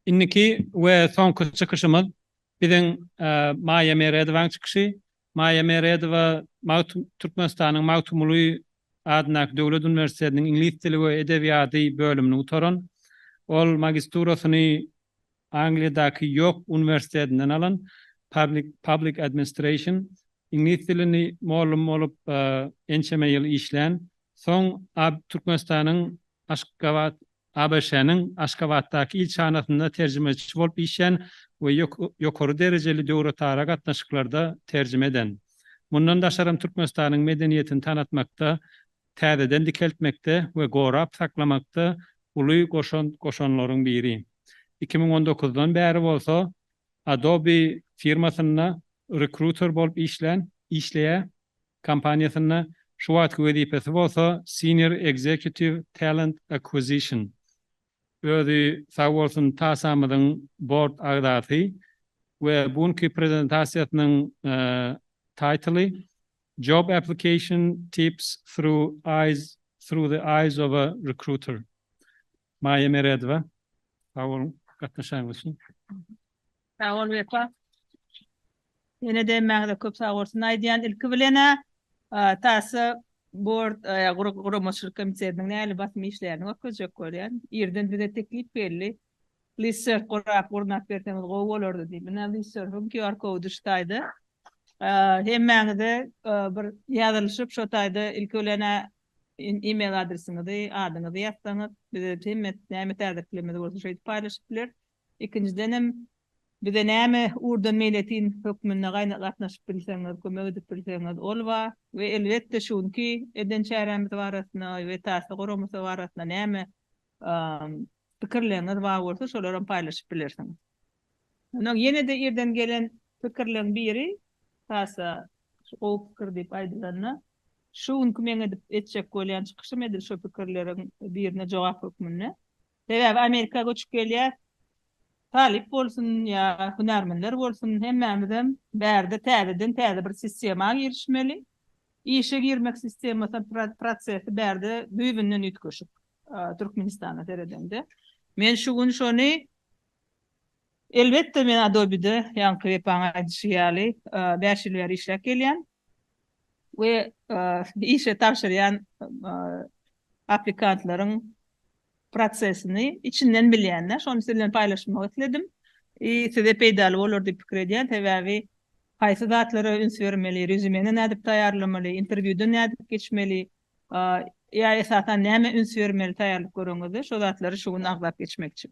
inniki we sonku çıkışımız bizim Maya Meredova çıkışı. Maya Meredova Türkmenistan'ın Mavtumulu adnak Devlet Üniversitesi'nin İngiliz Dili ve Edebiyatı bölümünü utoran. Ol magistrasını Angliya'daki yok üniversitesinden alan Public Administration İngiliz dilini muallım olup ençeme yıl işleyen. Son Türkmenistan'ın Aşkabat ABŞ'nin Aşkabat'taki il çağrısında tercümeci olup işleyen ve yukarı dereceli doğru tarih katnaşıklarda tercüme eden. Bundan da aşarım Türkmenistan'ın medeniyetini tanıtmakta, täzeden dikeltmekte ve gorap saklamakta uluy koşanların biri. 2019'dan beri bolsa Adobe firmasına recruiter bolup işleye kampanyasına şu wagtky wezipesi bolsa Senior Executive Talent Acquisition. Özü sağ bolsun TASA'myzyň board agdasy we bunki prezentasyasının title'ı Job Application Tips through the eyes of a recruiter. Maya Meredova. Sağ olun. Katnaşan için. Sağ ol Vefa. Yine de məğdə köp sağ olsun. Aydiyan ilki bilene TASA board Gurumuçuluk Komitesi'nin näli basma işlerini okuyacak görýän. Ýerden bize teklip berli. Listserv gorap urnak bertemiz gowy bolardy diýip. Mene listservim QR kody işdaýdy. Hem məğdə bir ýazylşyp şo taýda ilki bilene e-mail adresinizi, adyňyzy ýazsaňyz, bize hemmet näme täzirlemede bolsa şeýle paýlaşyp biler. İkinciden hem bir de näme urdan milletin hükmünde gaýnatlaşyp bilseňiz, kömek edip bilseňiz olba we elbetde şunki eden çäremiz barasynda we TASA guramasy barasynda näme pikirleriniz bar bolsa şolary paýlaşyp bilersiňiz. Onu ýene de ýerden gelen pikirlerin biri TASA o pikir diýip aýdylanyna şunki meň edip etjek bolýan çykyşym edil şo pikirleriň birine jogap hükmünde. Sebäbi Amerika göçüp gelýär. Talip bolsun ya hünärmenler bolsun hemmämizem bärde täze bir sistema girişmeli. İşe girmek sistemasy prosesi bärde büýünden üýtgeşip Türkmenistana teredende. Men şu gün şonu elbetde men Adobe'de ýanky ýapaň aýdyşýaly 5 ýyl bäri işläp gelýän we işe tapşyrýan aplikantlaryň prosesini içinden bilýänler. Şonu sizinle paýlaşmak isledim. Size peýdaly bolar diýip pikir edýän. Sebäbi haýsy zatlary üns bermeli, rezümeni nädip taýýarlamaly, interwýden nädip geçmeli, ýa esasdan näme üns bermeli taýýarlyk göreňizi, şo zatlary şu gün aglap geçmekçi.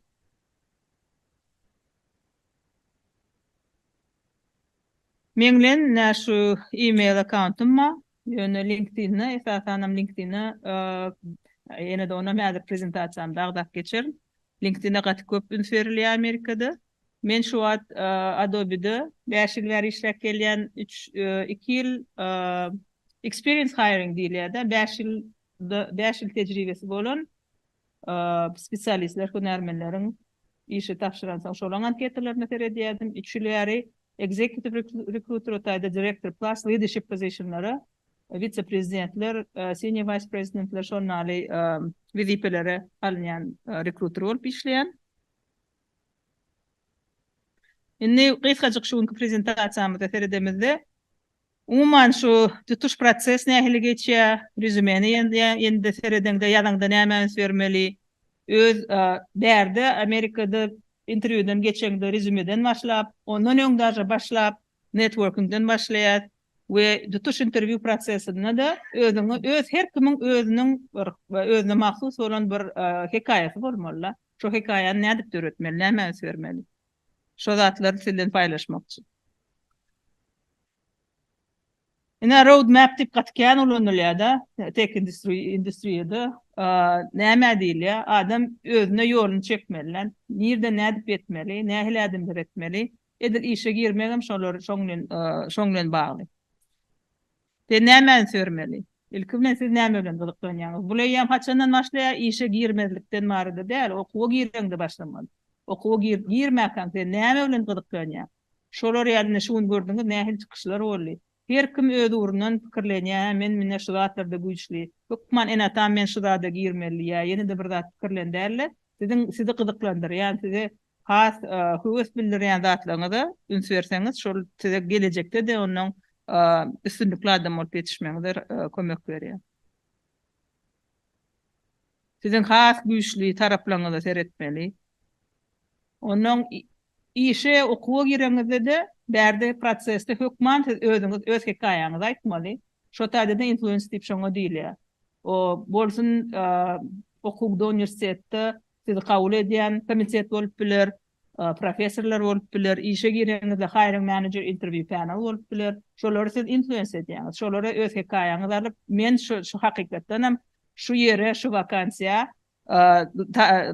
Meňlen näşu e-mail accountumma, ýöne LinkedIn'e, esasan LinkedIn'e ýene de ona mädir prezentasiýam bagdap geçerim. LinkedIn'e gaty köp üns berilýär Amerikada. Men şu wagt Adobe'de 5 ýyl bäri işläp gelýän 2 ýyl experience hiring diýilýär. 5 ýyl tejribesi bolan spesialistler, hünärmenleriň işe tapşyran şolaň anketalaryny teredýärdim. 3 ýyl bäri executive recruiter taýda director plus leadership positionlary, vice prezidentler, senior vice presidentler şonnaly wezipelere alınýan recruiter bolup işleýän. Indi gysgaçyk şu günkü prezentasiýamyzda teredemizde umuman şu tutuş proses nähili geçýär, rezümeni ýende teredende ýazyňda näme üns bermeli, öz bärde Amerikada interwýden geçeňde rezümeden başlap, ondan öňde başlap networkingden başlaýar we tutuş interview prosesinde de öz her kimiň özüne mahsus bolan bir hekaýasy bolmaly. Şo hekaýany nädip öğretmeli, näme üns bermeli. Şo zatlary sizinle paýlaşmakçy. Ina roadmap diýip gatykän ulanylýar-da, tek industriýede näme diýilýär? Adam özüne ýoluny çekmeli, nirde nädip etmeli, nähili adımlar etmeli. Edil işe girmegem şoňlen bagly. De näme sörmeli? Ilki bilen siz näme bilen gyzyklanýaňyz? Bular ýam haçandan başlaýar işe girmezlikden barada däl, okuwa girende başlamaly. Okuwa girmäken näme bilen gyzyklanýar? Şolar ýalyny şuň gördüňiz, nähili çykyşlar boldy. Her kim öz urundan pikirlenýär, men mine şu zatlarda güýçli. Hukman men şu zada girmeli ýa ýene de bir zat pikirlenderler. Sizi gyzyklandyrýar, sizi has hüvüs bildiren zatlaryňy da üns berseňiz şol size gelecekde de onuň üstünlikli adam bolup ýetişmeňize kömek berýär. Sizin has güýçli taraplaryňyzy seretmeli. Onuň işe okuwa gireňizde de bärde prosesde hökman siz özüňiz öz hekaýaňyzy aýtmaly. Şo taýda da influence diýip şoňa diýilýär. O bolsun okugda üniversitette sizi kabul edýän komitet bolup biler, professorlar bolup biler, işe gireňizde hiring manager interview panel bolup biler. Şolary siz influence edýäňiz. Şolary öz hekaýaňyzy alyp men şu hakykatdan hem şu ýere, şu vakansiýa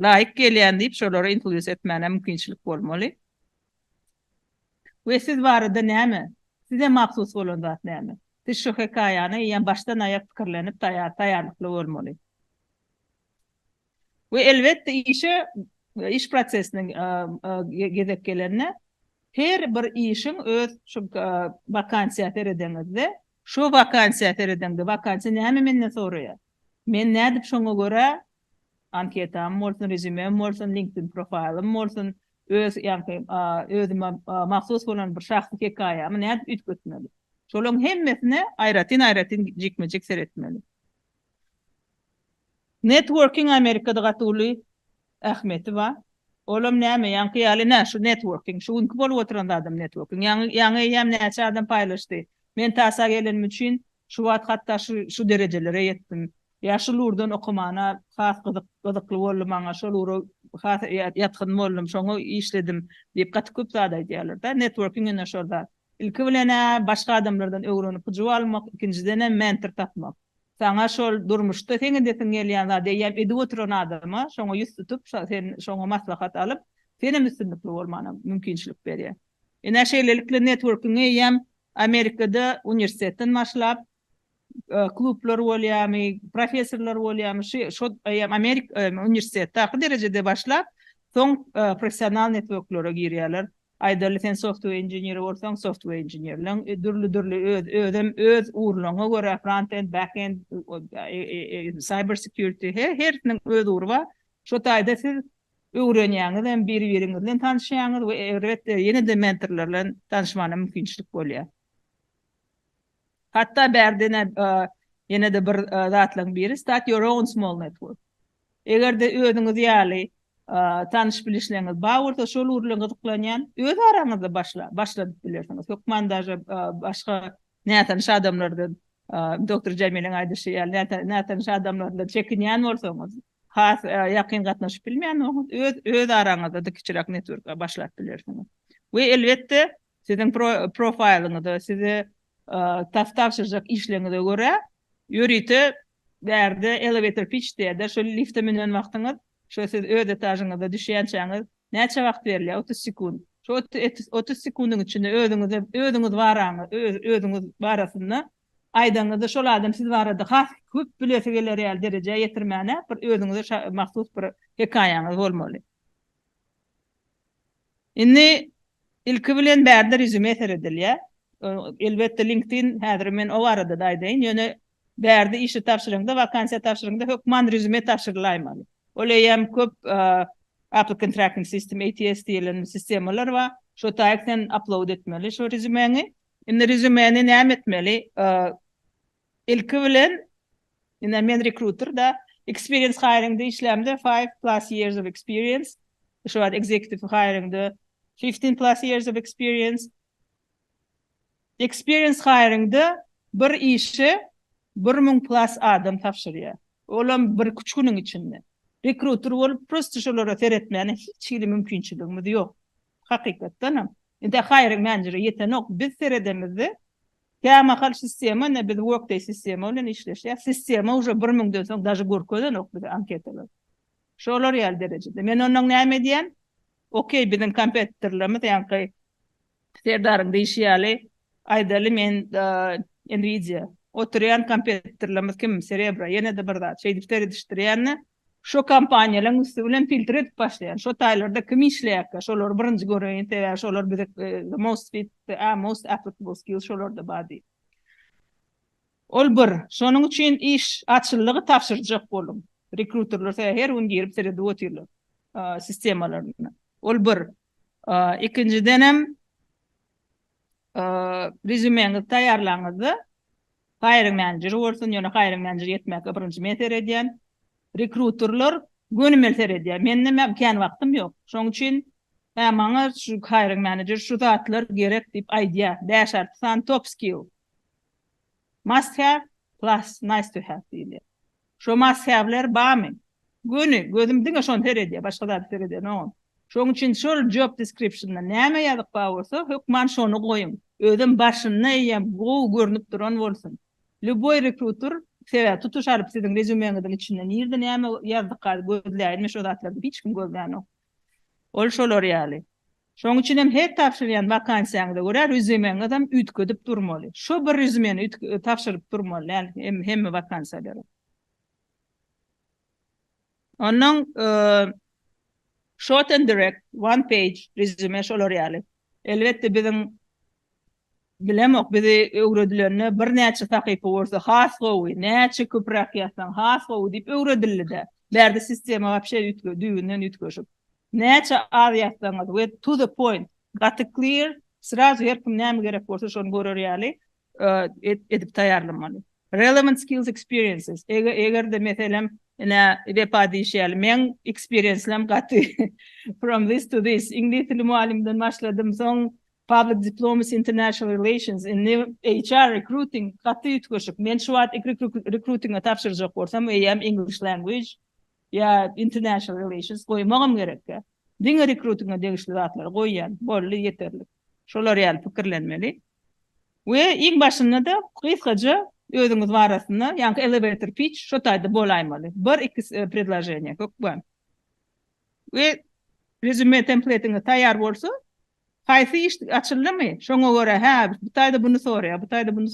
laýyk gelýän diýip şolary influence etmäne mümkinçilik bolmaly. We siz barada näme? Size mahsus bolan zat näme? Siz şu hekaýany ýa başdan aýak pikirlenip taýýarlykly bolmaly. We elbetde iş prosesiniň gezek gelenine her bir işin öz şu vakansiýa teredeňizde, şu vakansiýa teredeňde vakansiýa näme menden soraýar? Men nädip şoňa görä anketam bolsun, rezümem bolsun, LinkedIn profilim bolsun, öz özüme mahsus bolan bir şahsy hekaýamy nädip ütgötmeli? Şolaryň hemmesine aýratyn jikmejik seretmeli. Networking Amerikada gatyly ähmeti var. Olam näme ýa-ni ýaly şu networking, şu ünki bolup oturan adam networking. Ýa-ni ýem näçe adam paýlaşdy. Men TASA gelenim üçin şu wagt hatda şu derejelere ýetdim. Ýaşulurdan okumana has gyzykly boldum, maňa şoluru has ýatkyn boldum, şoňa işledim diýip köp zat aýdýarlar da. Networking ene şolda. Ilki bilen başga adamlardan öwrenip gyjyp almak, ikinciden mentor tapmak. Sana şol durmuşda seňe desen gelýän zat diýip edip oturan adama şoňa ýüz tutup sen şoňa maslahat alyp senem üstünlikli bolmana mümkinçilik berýär. Ene şeýlelikle networking-i ýem Amerikada universitetden başlap klublar bolýarmy, professorlar bolýarmy, şo Amerika universitetde ahir derejede başlap soň professional networklara girýärler. Aýdar sen software engineer bolsaň, software engineerliň öz uğurlaryna görä front-end, back-end, cyber security heriniň öz uğuru bar. Şo taýda siz öwrenýäňiz hem biri-biriňiz bilen tanışýaňyz we elbetde ýene de mentorlar bilen tanışmana mümkinçilik bolýar. Hatta berdine ýene de bir zatlaryň biri start your own small network. Egerde özüňiz ýaly tanış bilişleriniz bağırsa şol uğurluğuna tıklanyan öz aranızda başladık bilirsiniz. Yok mandaja başka ne tanış adamlardan Dr. Cemil'in aydışı yani ne tanış adamlardan çekinyen olsanız has yakın katnaşıp bilmeyen öz aranızda da küçük network başladık bilirsiniz. Ve elbette sizin profilinizi size tavşıracak işlerinize göre yürüyte derdi elevator pitch diye de şöyle lifte minen vaktiniz şu siz öz etajınızda düşýänçäňiz näçe wagt berýär? 30 sekund. Şu 30 sekundyň içinde özüňiz özüňiz barasynda aýdaňyzda şol adam siz barada has köp bilese geler derejeye ýetirmäne bir özüňize mahsus bir hekaýaňyz bolmaly. Indi ilki bilen bärde rezüme seredilýär. Elbetde LinkedIn häzir men o arada da aýdaýyn, ýöne bärde işi tapşyryňda, vakansiýa tapşyryňda hökman rezüme tapşyrylmaly. Oleyem köp applicant tracking system ATS diýilen sistemler var. Şo taýdan upload etmeli şo rezümeňi. Indi rezümeňi näme etmeli? Ilki bilen indi men recruiter da experience hiring'de işlemde 5+ years of experience. Şo executive hiring'de 15+ years of experience. Experience hiring'de bir işi 1000+ adam tapşyrýar. Olam bir küçüğünün içinde. Recruiter bolup prosto şolara seretmäne hiç hili mümkinçiligimiz ýok. Hakykatdan. Inde hiring manager ýetenok biz seredemizde käme sistema ne biz workday sistema bilen işleşýär. Sistema уже 1000'den soň daşy görkezden ok biz anketalar. Şolar ýal derejede. Men onuň näme diýen? Okey, bizim kompetitorlarymyz ýa-ni serdaryň diýişýäli aýdaly men Nvidia oturýan kompetitorlarymyz kim? Cerebra ýene de bir zat şey diştirýänni şu kampaniýalaryň üstü bilen filtre edip başlaýan. Şu taýlarda kim işleýär? Şolar birinji göreýin we şolar bize the most fit, most applicable skills şolarda bady. Ol bir, şonuň üçin iş açyllygy tapşyrjak bolum. Recruiterler her gün girip serede oturýarlar sistemalaryna. Ol bir. İkinciden hem rezümenizi tayarlaňyzy hiring manager bolsun, ýöne hiring manager yetmek birinji meter edýän. Rekruterler gönümelser edýär. Mende kän wagtym ýok. Şoň üçin maňa şu hiring manager şu zatlar gerek diýip aýdýar. Däşert top skill. Must have plus nice to have diýilýär. Şo must have'ler barmy? Gözüm diňe şonu teredýär, başga zat teredýär. No. Şoň üçin şol job description'da näme ýazyp bolsa, hökman şonu goýun. Özüm başyna ýa bu görnüp duran bolsun. Любой rekruter sebäp tutuşaryp siziň rezümeňizin içinden ýerde näme ýazdyk gözläýärmi şo zatlardy hiç kim gözläýär. Ol şolar ýaly. Şoň üçin hem her tapşyrýan vakansiýaňyza görä rezümeňiz hem ütködüp durmaly. Şo bir rezümeni tapşyryp durmaly, hem vakansiýalary. Onun short and direct, one page resume şolar ýaly. Elbetde biziň bilemok bizi öwredilerine bir näçe sahypa bolsa has gowy, näçe köprak ýazsaň has gowy diýip öwredildi. Berde sistema wapşe düýünden ütköşüp. Näçe az ýazsaňyz we to the point, got it clear, sraz her kim näme gerek bolsa şonu görür ýaly, edip taýarlamaly. Relevant skills experiences. Eger de meselem web adýşýäl, men experiencelem gaty from this to this. İngiliz dili muallimden başladym, soň public diplomacy, international relations, in HR recruiting, gaty ütköşüp. Men şu wagt recruiting'a tapşyrjak bolsam, English language, international relations goýmagam gerek. Diňe recruiting'a degişli zatlar goýýan, bolly ýeterli. Şolar ýaly pikirlenmeli. We iň başynda da kıskaca özüňiz barasynda, ýani elevator pitch şo taýda bolaýmaly. Bir iki предложение kökbän. We resume template'ini taýýar bolsa, haýsy iş açyldymy? Şoňa görä, bu taýda bunu soraýar, bu taýda bunu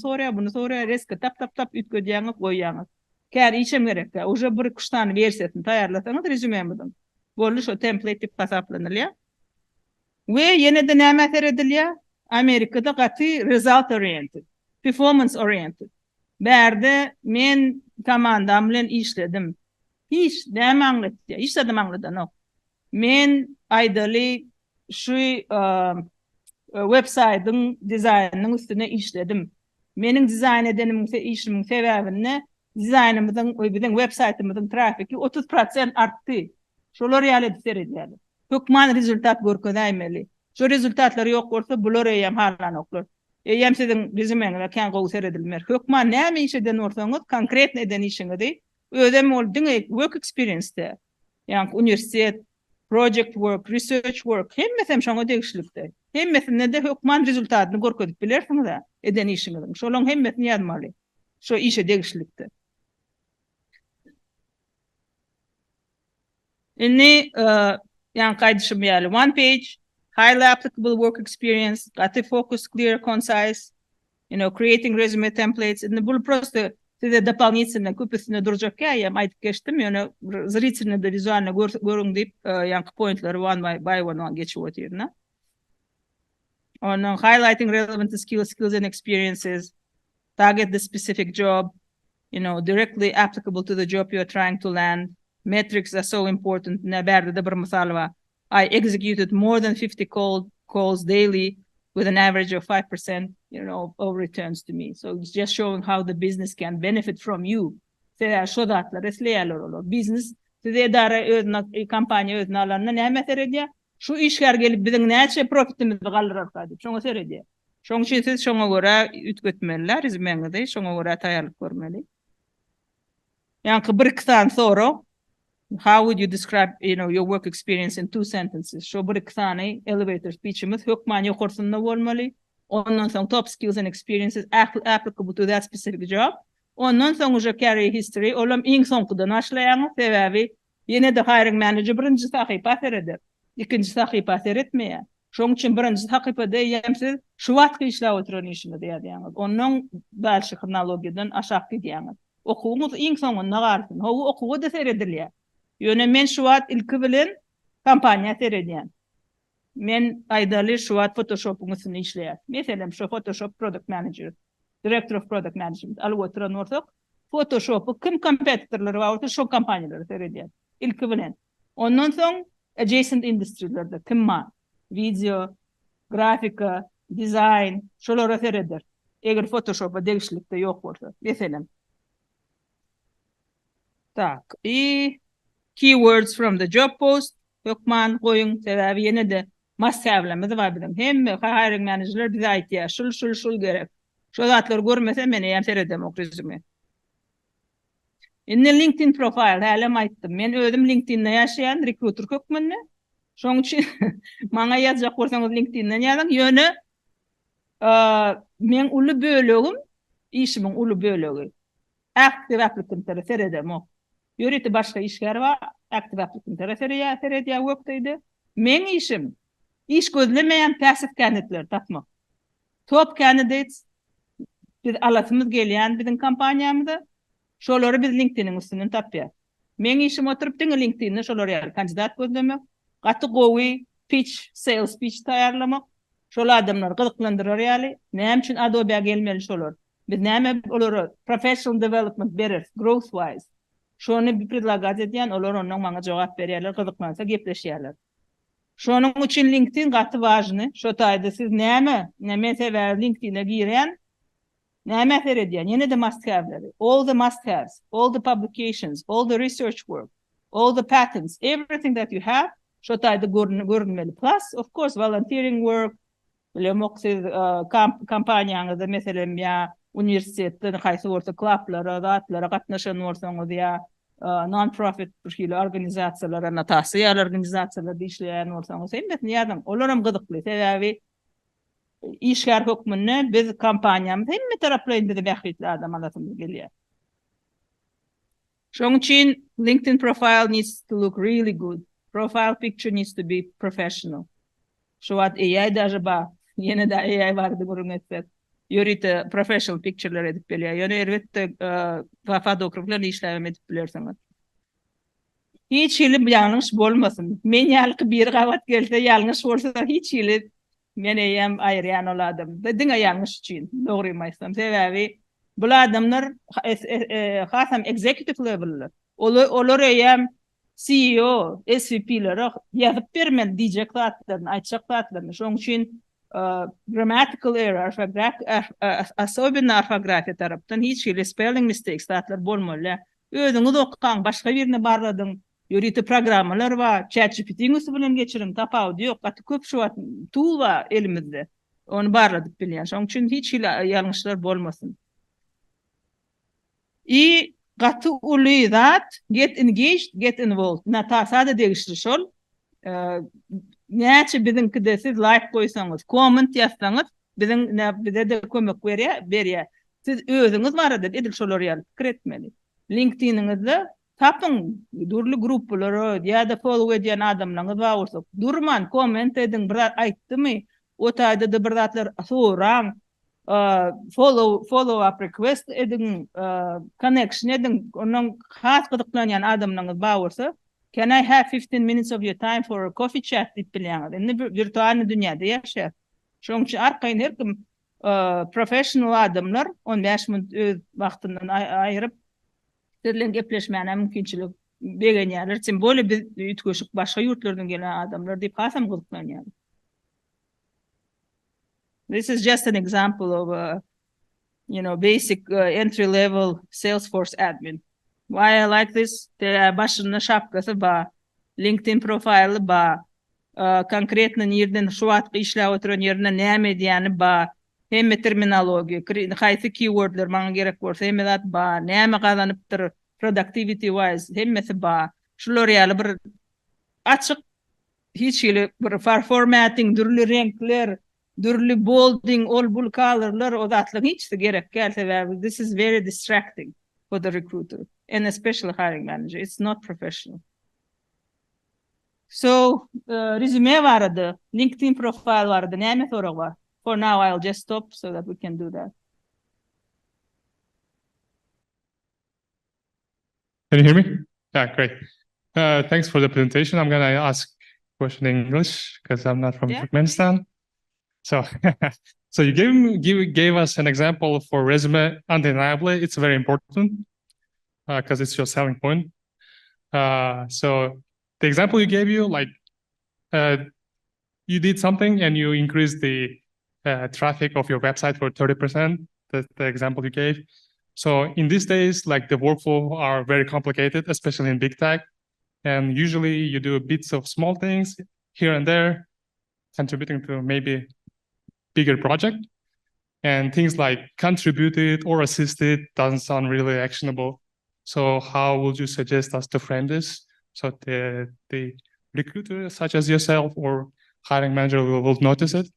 soraýar, reske tap ütködýäňiz goýýaňyz. Kär işem gerek. Uje bir kuştan versiýasyny taýýarlasaňyz resume bilen. Bolly şo template diýip hasaplanylýar. We ýene-de näme teredilýär? Amerikada gaty result oriented, performance oriented. Berde men komandam bilen işledim. Hiç näme aňlatdy? Işledim aňladan ok. Men aýdaly şu website'ın dizaynının üstüne işledim. Menin dizayn edenim işimin sebäbini dizaynymyzyň, biziň website'ymyzyň trafiki 30% artdy. Şolar ýaly edýär. Hökman rezultat görkezäýmeli. Şo rezultatlar ýok bolsa bular hem halanoklar. Hem siziň resumeňize kän gowy edilmer. Hökman näme iş eden bolsaňyz, konkret eden işiňizi özem ol diňe work experience-de. Ýani universitet, project work, research work, hemmesem şoňa degişlikde. Hemmesinde de hökman rezultatyny görkezip bilersiňiz da eden işiňiziň. Şolaň hemmesini ýazmaly. Şo işe degişlikde. Inni ýani gaýdyşym ýaly one page, highly applicable work experience, got to focus, clear, concise, creating resume templates. И было просто дополнительно көпесіне duracak ya, aytıp geçtim, zrительно da vizuально görün deyip, pointleri one by one geçiyor yerine. On highlighting relevant skills and experiences, target the specific job, directly applicable to the job you are trying to land. Metrics are so important. Ne berde de bir misal var. I executed more than 50 calls daily with an average of 5%, of returns to me. So it's just showing how the business can benefit from you. Şo datlar esleýärler olur. Business, size dara özüne, kampanya özüne alanına näme seredýär? Şu işler gelip biziň näçe profitimizi galdyrar diýip şoňa seredýär. Şoň üçin siz şoňa görä ütgetmeliler, resumeňizde şoňa görä taýýarlyk görmeli. Ýani bir kısan sonra, how would you describe, your work experience in 2 sentences? Şo bir kısany elevator speech'imiz hökman ýokarsynda bolmaly. Ondan soň top skills and experiences applicable to that specific job. Ondan soň uje career history, olam iň soňkudan başlaýan sebäbi ýene de hiring manager birinji sahypa sereder. İkinji sahypa seretmeýär. Şoň üçin birinji sahypada ýemsiz şu wagtky işläp oturan işini diýýär. Onuň başy chronologiýadan aşağı gidýär. Okuwuňyz iň soňuna garsyn. Howu okuwy da seredilýär. Ýöne men şu wagt ilki bilen kampanya seredýän. Men aýdaly şu wagt Photoshop'uňyzy işleýär. Meselem şu Photoshop product manager, director of product management alyp oturan bolsak, Photoshop'u kim kompetitorlary bar bolsa şo kampanýalary seredýär. Ilki bilen. Ondan soň adjacent industrilerde timma, video, grafika, design, şolara tereder. Eger Photoshop'a degişlikte yok bolsa. Mesela. Tak. Keywords from the job post. Yokman koyun sebebi yine de must have'lerimiz var bizim. Hem hiring manager'lar bize ait ya. Şul gerek. Şu zatlar görmese meni hem seredem o resume. Inne LinkedIn profile hälem aýtdym. Men özüm LinkedIn'de ýaşaýan recruiter kökmenni. Şoň üçin maňa ýazjak bolsaňyz LinkedIn'den ýazyň. Ýöne men uly bölegim, işimiň uly bölegi. Active applicant'lara seredem o. Ýöreti başga işler var. Active applicant'lara seredýär webde. Men işim iş gözlemeýän passive candidate'ler tapmak. Top candidates biz alatymyz gelýän biziň kampaniýamyzda şolary biz LinkedIn'in üstünden tapýar. Men işim oturup diňe LinkedIn'de şolary ýaly kandidat gözlemek, gaty gowy pitch, sales pitch taýýarlamak, şol adamlar gyzyklandyrar ýaly. Näme üçin Adobe'ye gelmeli şolar? Biz näme olary professional development berer, growth wise. Şonu bir predlagat edýän, olar onuň maňa jogap berýärler, gyzyklansa gepleşýärler. Şonuň üçin LinkedIn gaty важny. Şo taýda siz näme sebäp LinkedIn'e girýän, näme seredýän, ýene de must have'leri. All the must haves, all the publications, all the research work, all the patents, everything that you have, şo taýda görünmeli. Plus, of course, volunteering work, bilemok siz kampaniýaňyzda meselem ýa universitetde haýsy bolsa klublara, zatlara gatnaşan bolsaňyz ýa non-profit bir organizasiýalara, TASA organizasiýalarda işleýän bolsaňyz, hemmet ýadan olaram gyzykly. Sebebi işgär hökmünde biz kampaniýamyz hemme taraplarynda da bähritli adam alatymyz gelýär. Şoň üçin LinkedIn profile needs to look really good. Profile picture needs to be professional. Şu wat AI даже ba, ýene de AI bardy görünmekde. Ýörite professional picture'lar edip belýär. Ýöne elbetde fotograflarla işläm edip bilersiňiz. Hiç ýyly ýalňyş bolmasyn. Men ýaly bir gawat gelse ýalňyş bolsa hiç ýyly men eýem aýryan oladym. Diňe ýalňyş üçin dogry aýtsam. Sebebi bu adamlar hasam executive level'ler. Olar eýem CEO, SVP'ler ýazyp bermeli diýjeklerni, aýtjaklarni. Şoň üçin grammatical error, особенно orfografiýa tarapdan hiç ýyly spelling mistakes tatlar bolmaly. Özüňiz okukan başga birine barladyň. Ýöriti programmalar var. ChatGPT'nin üstü bilen geçirin. Tapawdy ýok. Gaty köp şu tool var elimizde. Onu barladyp bilýän. Şoň üçin hiç ýalňyşlar bolmasyn. Gaty uly zat, get engaged, get involved. Na TASA degişli şol. Näçe biziňkide siz like koysaňyz, comment ýazsaňyz, bize de kömek berýär. Siz özüňiz barada edil şolary ýaly pikir etmeli. LinkedIn'inizde tapın durly gruplara ýa-da follow edýän adamlaryňyz bar bolsa, durman comment edin, bir aýtdymy, o taýda da bir zatlar soraň, follow up request edin, connection edin, onuň has gyzyklanýan adamlaryňyz bar bolsa, can I have 15 minutes of your time for a coffee chat dip bilýär. Indi virtual dünýäde ýaşar. Şoň üçin arkaýyn her kim professional adamlar 15 minut öz wagtyndan aýryp derlen gepleşmäne mümkinçilik berýärler. Sen böyle biz ütköşük başga ýurtlardan gelen adamlar diýip hasam gyzyklanýar. This is just an example of a basic entry level Salesforce admin. Why I like this? Başyna şapkasy bar, LinkedIn profili bar, konkretny ýerden şu wagtda işläp oturan ýerine näme edýäni bar, hemme terminologiýa, haýsy keywordler maňa gerek bolsa hemme zat bar, näme gazanypdyr productivity wise hemmesi bar. Şular ýaly bir açyk hiç ýyly bir formatting, dürli renkler, dürli bolding, all bull colorlar o zatlyň hiç gerek gelse. This is very distracting for the recruiter and especially hiring manager. It's not professional. So, resume vardı, LinkedIn profile vardı, näme sorag var? For now, I'll just stop so that we can do that. Can you hear me? Yeah, great. Thanks for the presentation. I'm going to ask a question in English because I'm not from Turkmenistan. So, so you gave us an example for resume. Undeniably, it's very important because it's your selling point. So the example you gave like you did something and you increased the traffic of your website for 30%. That's the example you gave. So in these days, like the workflow are very complicated, especially in big tech. And usually you do bits of small things here and there, contributing to maybe bigger project. And things like contributed or assisted doesn't sound really actionable. So how would you suggest us to frame this so the recruiter such as yourself or hiring manager will notice it?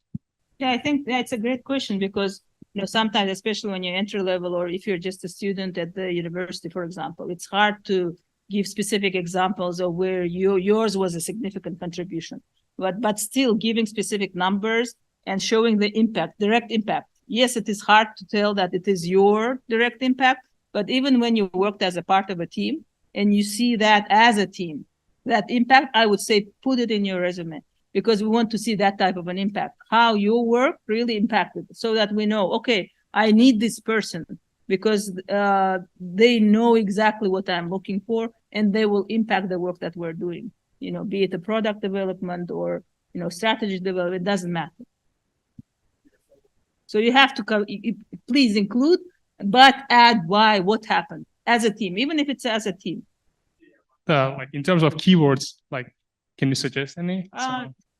Yeah, I think that's a great question because sometimes, especially when you're entry level or if you're just a student at the university, for example, it's hard to give specific examples of where yours was a significant contribution. But still giving specific numbers and showing the impact, direct impact. Yes, it is hard to tell that it is your direct impact, but even when you worked as a part of a team and you see that as a team, that impact, I would say put it in your resume because we want to see that type of an impact, how your work really impacted so that we know, okay, I need this person because they know exactly what I'm looking for and they will impact the work that we're doing, be it a product development or, strategy development, it doesn't matter. So you have to please include, but add why, what happened as a team, even if it's as a team. Like in terms of keywords, like, can you suggest any?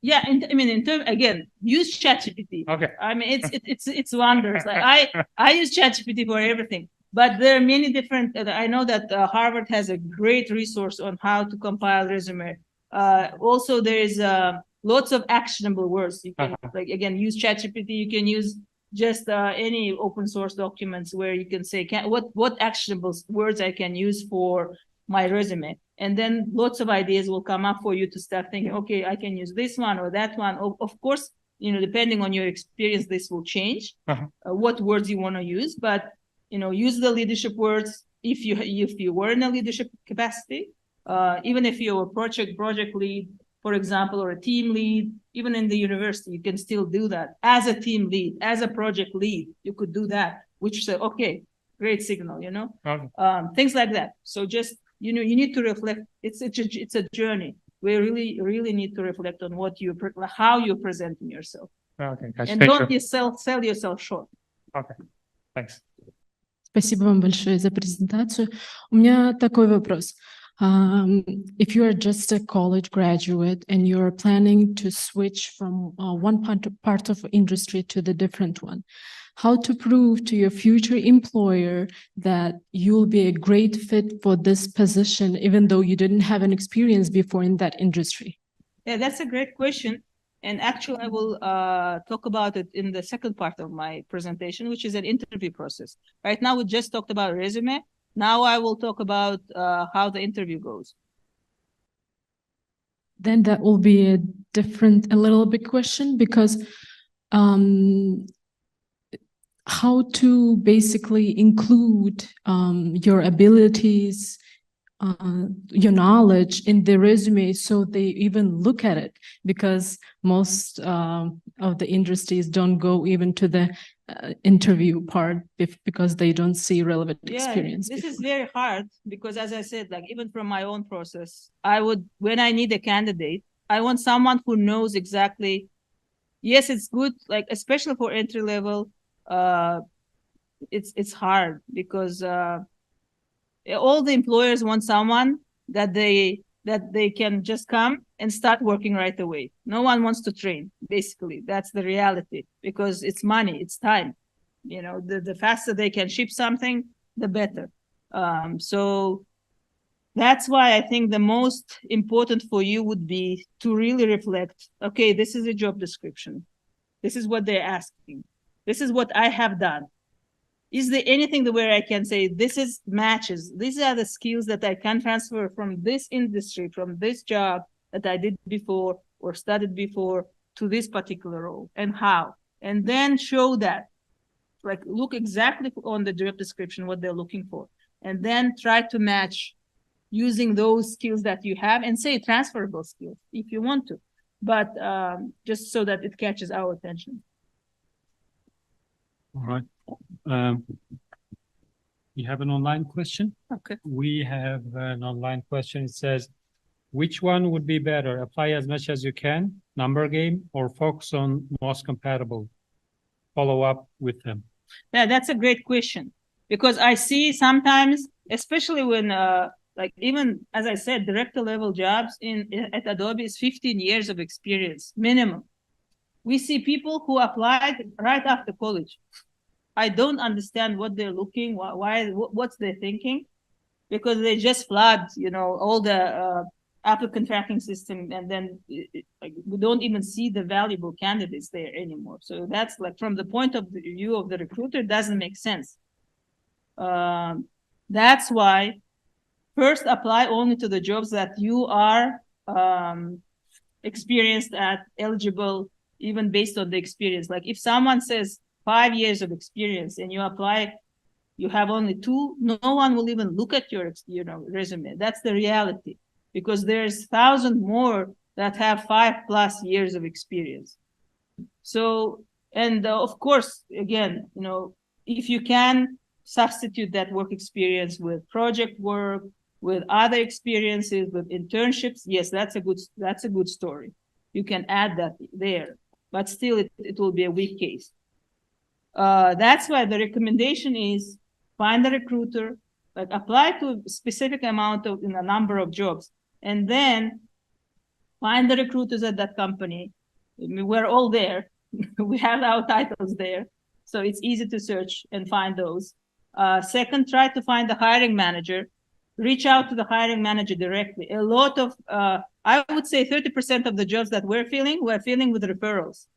Yeah, in terms again, use ChatGPT. Okay. I mean, it's wonders. Like I use ChatGPT for everything, but there are many different. I know that Harvard has a great resource on how to compile resume. Also, there is lots of actionable words. You can like again use ChatGPT. You can use just any open source documents where you can say what actionable words I can use for my resume. And then lots of ideas will come up for you to start thinking, okay, I can use this one or that one. Of course, depending on your experience, this will change what words you want to use, but, use the leadership words if you were in a leadership capacity, even if you're a project lead, for example, or a team lead, even in the university, you can still do that. As a team lead, as a project lead, you could do that, which say, okay, great signal, things like that. So just, you need to reflect. It's a journey. We really need to reflect on how you're presenting yourself. Okay, gotcha. And don't sell yourself short. Okay, thanks. Спасибо вам большое за презентацию. У меня такой вопрос. If you are just a college graduate and you're planning to switch from one part of industry to the different one, how to prove to your future employer that you'll be a great fit for this position, even though you didn't have an experience before in that industry? Yeah, that's a great question. And actually, I will talk about it in the second part of my presentation, which is an interview process. Right now, we just talked about resume. Now I will talk about how the interview goes. Then that will be a little bit question because how to basically include your abilities, your knowledge in the resume so they even look at it, because most of the industries don't go even to the interview part because they don't see relevant experience. This is very hard because, as I said, like even from my own process, when I need a candidate, I want someone who knows exactly. Yes, it's good, like especially for entry level. It's hard because all the employers want someone that they can just come and start working right away. No one wants to train. Basically, that's the reality because it's money, it's time. The faster they can ship something, the better. So that's why I think the most important for you would be to really reflect. Okay, this is a job description. This is what they're asking. This is what I have done. Is there anything where I can say this is matches? These are the skills that I can transfer from this industry, from this job that I did before or studied before to this particular role, and how? And then show that, like look exactly on the job description what they're looking for, and then try to match using those skills that you have, and say transferable skills if you want to, but just so that it catches our attention. All right. You have an online question? Okay. We have an online question. It says, which one would be better? Apply as much as you can, number game, or focus on most compatible? Follow up with them. Yeah, that's a great question, because I see sometimes, especially when like even as I said, director level jobs at Adobe is 15 years of experience minimum. We see people who applied right after college. I don't understand what they're looking, what's their thinking, because they just flood, all the applicant tracking system, and then we don't even see the valuable candidates there anymore. So that's like, from the point of view of the recruiter, doesn't make sense. That's why first apply only to the jobs that you are experienced at, eligible, even based on the experience. Like if someone says 5 years of experience and you apply, you have only 2, no one will even look at your resume. That's the reality, because there's 1,000 more that have 5+ years of experience. So, and of course, again, if you can substitute that work experience with project work, with other experiences, with internships, yes, that's a good story. You can add that there, but still it will be a weak case. That's why the recommendation is find a recruiter, like apply to a specific amount of a number of jobs, and then find the recruiters at that company. We're all there. We have our titles there, so it's easy to search and find those. Second, try to find the hiring manager. Reach out to the hiring manager directly. A lot of, I would say 30% of the jobs that we're filling with referrals.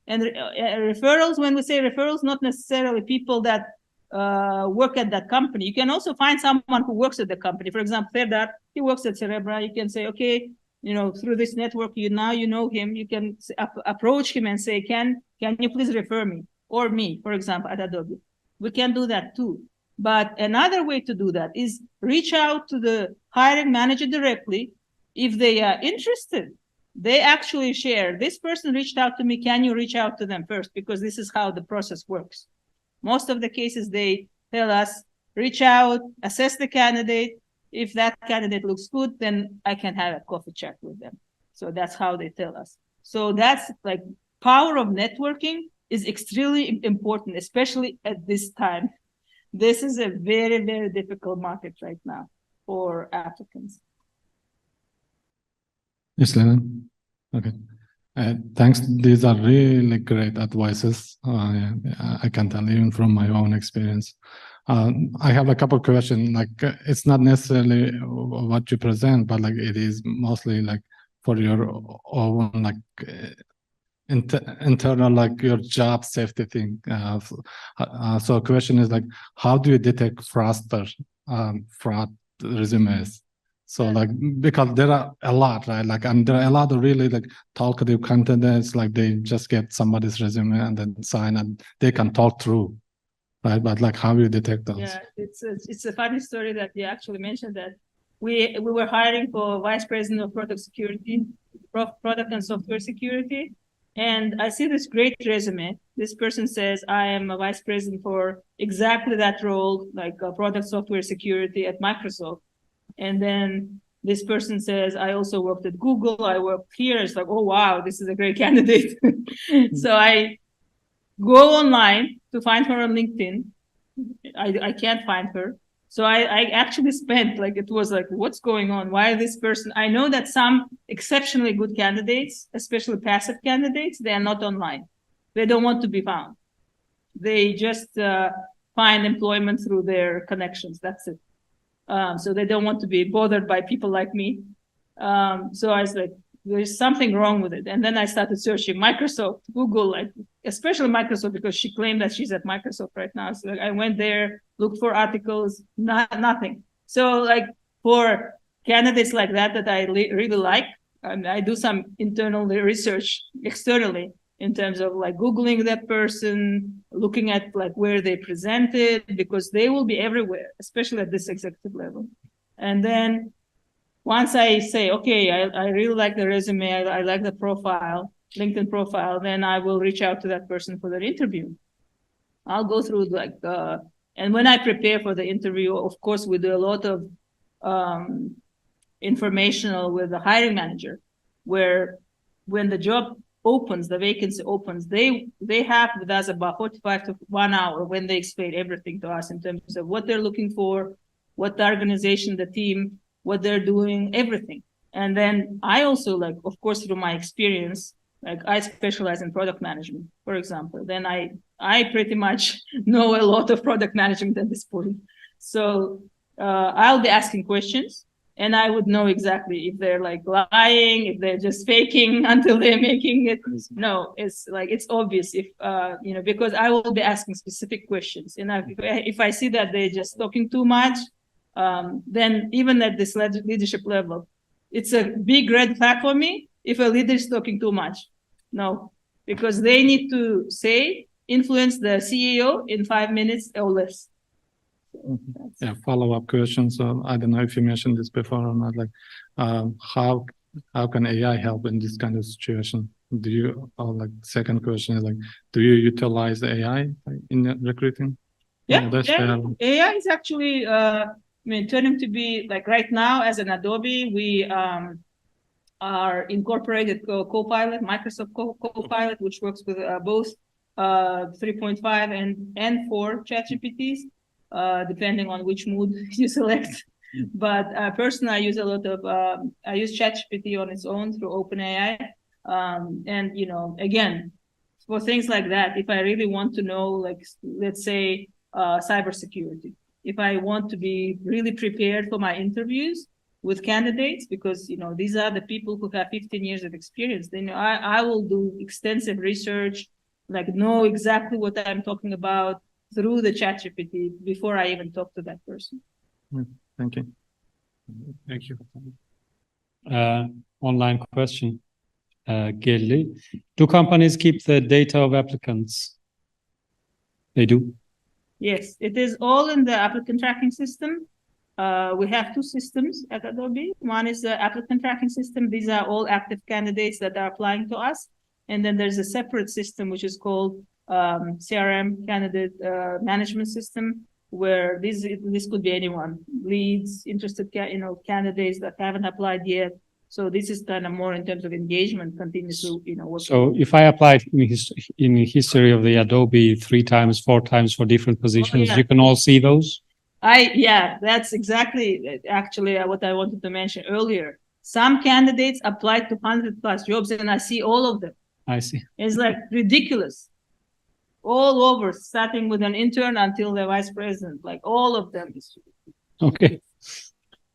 And referrals, when we say referrals, not necessarily people that work at that company. You can also find someone who works at the company. For example, Ferdar, he works at Cerebra. You can say, okay, through this network, you know him. You can approach him and say, can you please refer me, or me, for example, at Adobe. We can do that too. But another way to do that is reach out to the hiring manager directly. If they are interested, they actually share, this person reached out to me, can you reach out to them first? Because this is how the process works. Most of the cases, they tell us, reach out, assess the candidate. If that candidate looks good, then I can have a coffee chat with them. So that's how they tell us. So that's like, power of networking is extremely important, especially at this time. This is a very, very difficult market right now for applicants. Yes, Lennon. Okay. Thanks. These are really great advices. I can tell even from my own experience. I have a couple questions. Like, it's not necessarily what you present, but like it is mostly like for your own like internal, like your job safety thing. So question is like, how do you detect fraud resumes? So like, because there are a lot, right? Like, and there are a lot of really like talkative candidates, like they just get somebody's resume and then sign and they can talk through, right? But like, how do you detect those? Yeah, it's a funny story that you actually mentioned that we were hiring for vice president of product security, product and software security. And I see this great resume. This person says, I am a vice president for exactly that role, like product software security at Microsoft. And then this person says, I also worked at Google. I worked here. It's like, oh, wow, this is a great candidate. So I go online to find her on LinkedIn. I can't find her. So I actually spent, like, it was like, what's going on? Why this person? I know that some exceptionally good candidates, especially passive candidates, they are not online. They don't want to be found. They just find employment through their connections. That's it. So they don't want to be bothered by people like me. So I was like, there's something wrong with it. And then I started searching Microsoft, Google, like, especially Microsoft, because she claimed that she's at Microsoft right now. So like, I went there, looked for articles, nothing. So like for candidates like that I really like, I do some internal research externally in terms of like Googling that person, looking at like where they presented, because they will be everywhere, especially at this executive level. And then once I say, okay, I really like the resume, I like the profile, LinkedIn profile, then I will reach out to that person for their interview. I'll go through like, and when I prepare for the interview, of course, we do a lot of informational with the hiring manager, where when the job opens, the vacancy opens, they have with us about 45 to 1 hour when they explain everything to us in terms of what they're looking for, what the organization, the team, what they're doing, everything. And then I also, like, of course, through my experience, like I specialize in product management, for example, then I pretty much know a lot of product management at this point. So I'll be asking questions, and I would know exactly if they're like lying, if they're just faking until they're making it. No, it's like, it's obvious if, because I will be asking specific questions. And if I see that they're just talking too much, then even at this leadership level, it's a big red flag for me if a leader is talking too much. No, because they need to influence the CEO in 5 minutes or less. Yeah, follow-up question. So I don't know if you mentioned this before or not, like how can AI help in this kind of situation? Second question is like, do you utilize the AI in recruiting? Yeah, AI is actually turning to be like right now as an Adobe, we are incorporated Copilot, Microsoft Copilot, which works with both 3.5 and 4 ChatGPTs, depending on which mood you select. But personally, I use a lot of, I use ChatGPT on its own through OpenAI. And, again, for things like that, if I really want to know, like, let's say, cybersecurity, if I want to be really prepared for my interviews with candidates, because, these are the people who have 15 years of experience, then I will do extensive research, like know exactly what I'm talking about through the ChatGPT before I even talk to that person. Thank you. Thank you. Online question. Geldi. Do companies keep the data of applicants? They do. Yes, it is all in the applicant tracking system. We have 2 systems at Adobe. One is the applicant tracking system. These are all active candidates that are applying to us. And then there's a separate system, which is called CRM, candidate management system, where this could be anyone, leads, interested candidates that haven't applied yet. So this is kind of more in terms of engagement, continues to work. So if I applied in history of the Adobe 3 times, 4 times for different positions, you can all see those? That's exactly actually what I wanted to mention earlier. Some candidates applied to 100+ jobs, and I see all of them. I see. It's like ridiculous. All over, starting with an intern until the vice president, like all of them. Okay.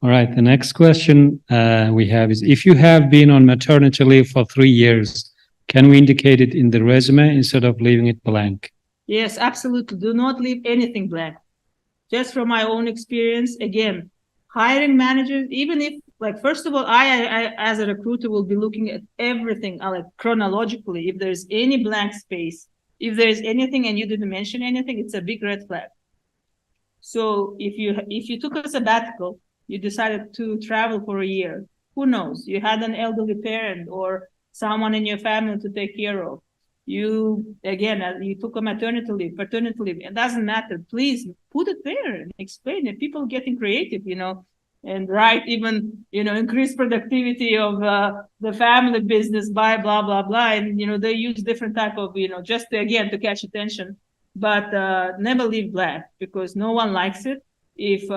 All right. The next question we have is, if you have been on maternity leave for 3 years, can we indicate it in the resume instead of leaving it blank? Yes, absolutely. Do not leave anything blank. Just from my own experience, again, hiring managers, even if, like, first of all, I as a recruiter will be looking at everything like chronologically. If there's any blank space, if there's anything and you didn't mention anything, it's a big red flag. So if you took a sabbatical, you decided to travel for a year, who knows? You had an elderly parent or someone in your family to take care of. You took a maternity leave, paternity leave. It doesn't matter. Please put it there and explain it. People getting creative, and write even, increase productivity of the family business by blah, blah, blah. And, they use different type of, just to catch attention, but never leave blank, because no one likes it. If,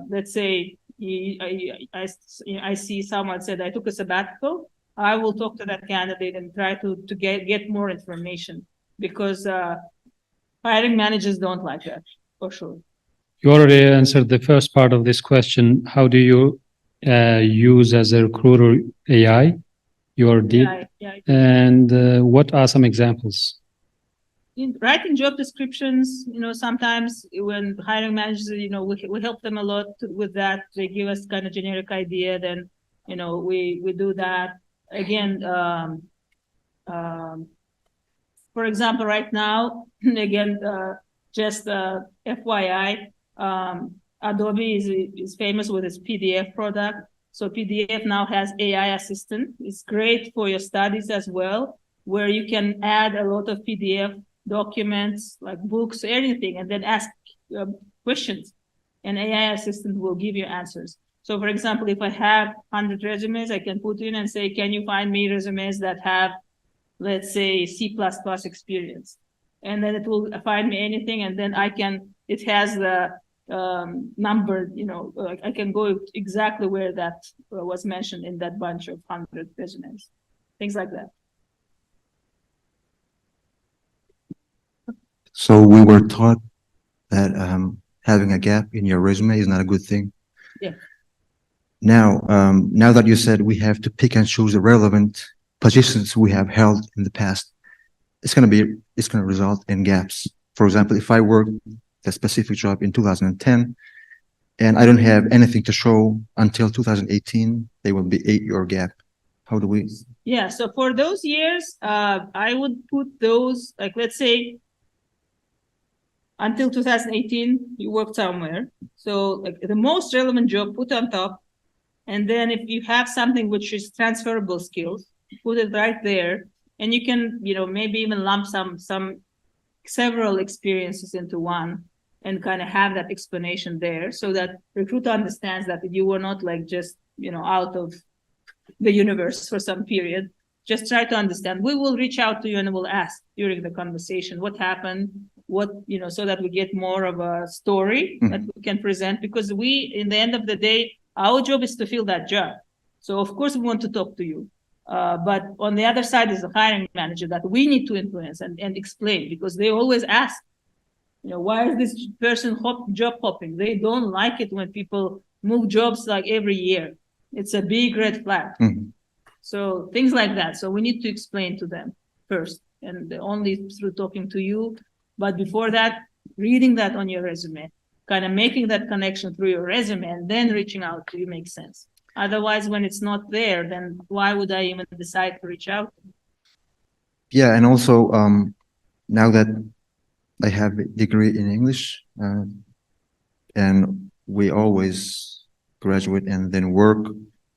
let's say, I see someone said, I took a sabbatical, I will talk to that candidate and try to get more information, because hiring managers don't like that, for sure. You already answered the first part of this question. How do you use as a recruiter AI? You already did. Yeah. And what are some examples? In writing job descriptions, sometimes when hiring managers, we help them a lot with that. They give us kind of generic idea, then, we do that. Again, for example, right now, again, just FYI, Adobe is famous with its PDF product. So PDF now has AI assistant. It's great for your studies as well, where you can add a lot of PDF documents, like books, anything, and then ask questions, and AI assistant will give you answers. So for example, if I have 100 resumes, I can put in and say, can you find me resumes that have, let's say, C++ experience? And then it will find me anything, and then it has the number, I can go exactly where that was mentioned in that bunch of 100 resumes, things like that. So we were taught that having a gap in your resume is not a good thing. Yeah. Now that you said we have to pick and choose the relevant positions we have held in the past, it's going to result in gaps. For example, if I worked a specific job in 2010 and I don't have anything to show until 2018, there will be 8-year gap. How do we? Yeah, so for those years, I would put those, like, let's say, until 2018, you worked somewhere. So like the most relevant job, put on top. And then if you have something which is transferable skills, put it right there. And you can, maybe even lump several experiences into one and kind of have that explanation there so that recruiter understands that you were not like just, out of the universe for some period. Just try to understand. We will reach out to you and we'll ask during the conversation what happened, so that we get more of a story that we can present, because in the end of the day, our job is to fill that job. So of course we want to talk to you. But on the other side is the hiring manager that we need to influence and explain, because they always ask, why is this person job hopping? They don't like it when people move jobs like every year. It's a big red flag. So things like that. So we need to explain to them first, and only through talking to you. But before that, reading that on your resume, kind of making that connection through your resume and then reaching out to you makes sense. Otherwise, when it's not there, then why would I even decide to reach out? Yeah, and also now that I have a degree in English, and we always graduate and then work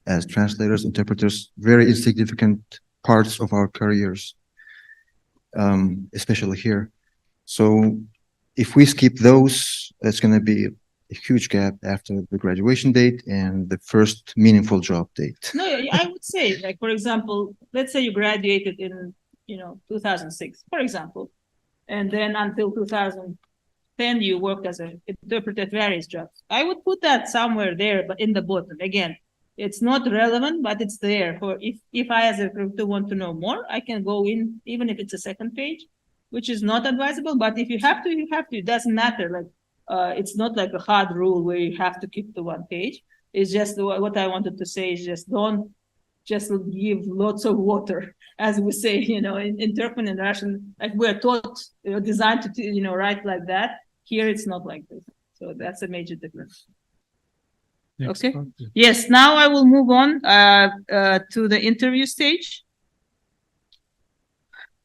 as translators, interpreters, very insignificant parts of our careers, especially here. So if we skip those, it's going to be a huge gap after the graduation date and the first meaningful job date. No, I would say, like, for example, let's say you graduated in, 2006, for example, and then until 2010, you worked as an interpreter at various jobs. I would put that somewhere there, but in the bottom. Again, it's not relevant, but it's there. For if I as a recruiter want to know more, I can go in, even if it's a second page, which is not advisable. But if you have to, you have to. It doesn't matter. Like, it's not like a hard rule where you have to keep the one page. It's just what I wanted to say is just don't just give lots of water, as we say, in Turkmen and Russian, like we're taught, designed to, write like that. Here, it's not like this. So that's a major difference. Next Okay. part. Yes. Now I will move on to the interview stage.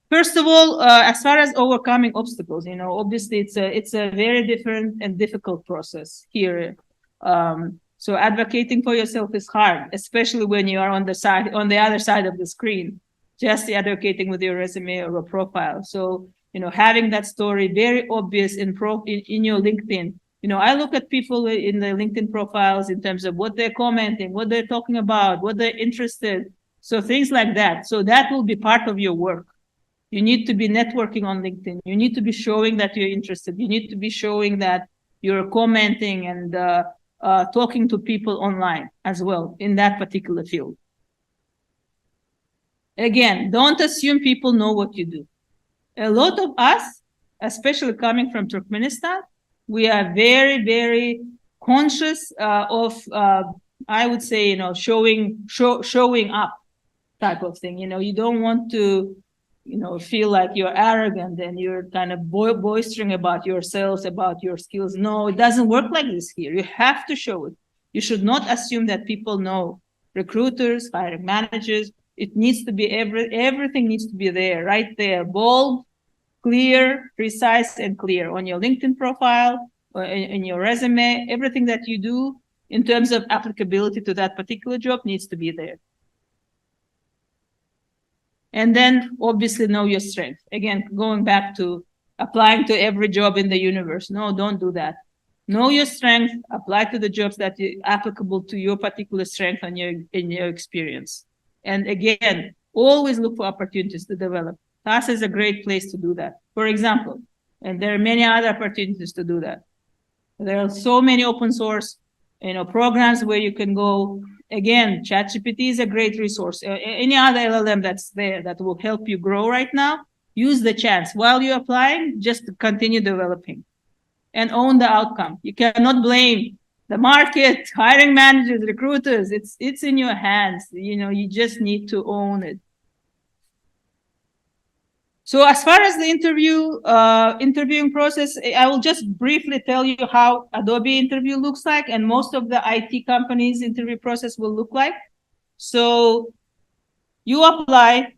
First of all, as far as overcoming obstacles, obviously it's a very different and difficult process here. So advocating for yourself is hard, especially when you are on the other side of the screen, just advocating with your resume or a profile. So, having that story very obvious in your LinkedIn. I look at people in the LinkedIn profiles in terms of what they're commenting, what they're talking about, what they're interested. So things like that. So that will be part of your work. You need to be networking on LinkedIn. You need to be showing that you're interested. You need to be showing that you're commenting and talking to people online as well in that particular field. Again, don't assume people know what you do. A lot of us, especially coming from Turkmenistan, we are very, very conscious of, I would say, showing up type of thing. You don't want to, feel like you're arrogant and you're kind of boistering about yourselves, about your skills. No, it doesn't work like this here. You have to show it. You should not assume that people know. Recruiters, hiring managers, it needs to be everything needs to be there, right there, bold, clear, precise, and clear on your LinkedIn profile, or in your resume. Everything that you do in terms of applicability to that particular job needs to be there. And then obviously know your strength. Again, going back to applying to every job in the universe. No, don't do that. Know your strength, apply to the jobs that are applicable to your particular strength and your experience. And again, always look for opportunities to develop. TASA is a great place to do that. For example, and there are many other opportunities to do that. There are so many open source, programs where you can go. Again, ChatGPT is a great resource. Any other LLM that's there that will help you grow right now, use the chance while you're applying, just continue developing and own the outcome. You cannot blame the market, hiring managers, recruiters. It's in your hands. You just need to own it. So as far as the interviewing process, I will just briefly tell you how Adobe interview looks like, and most of the IT companies' interview process will look like. So you apply,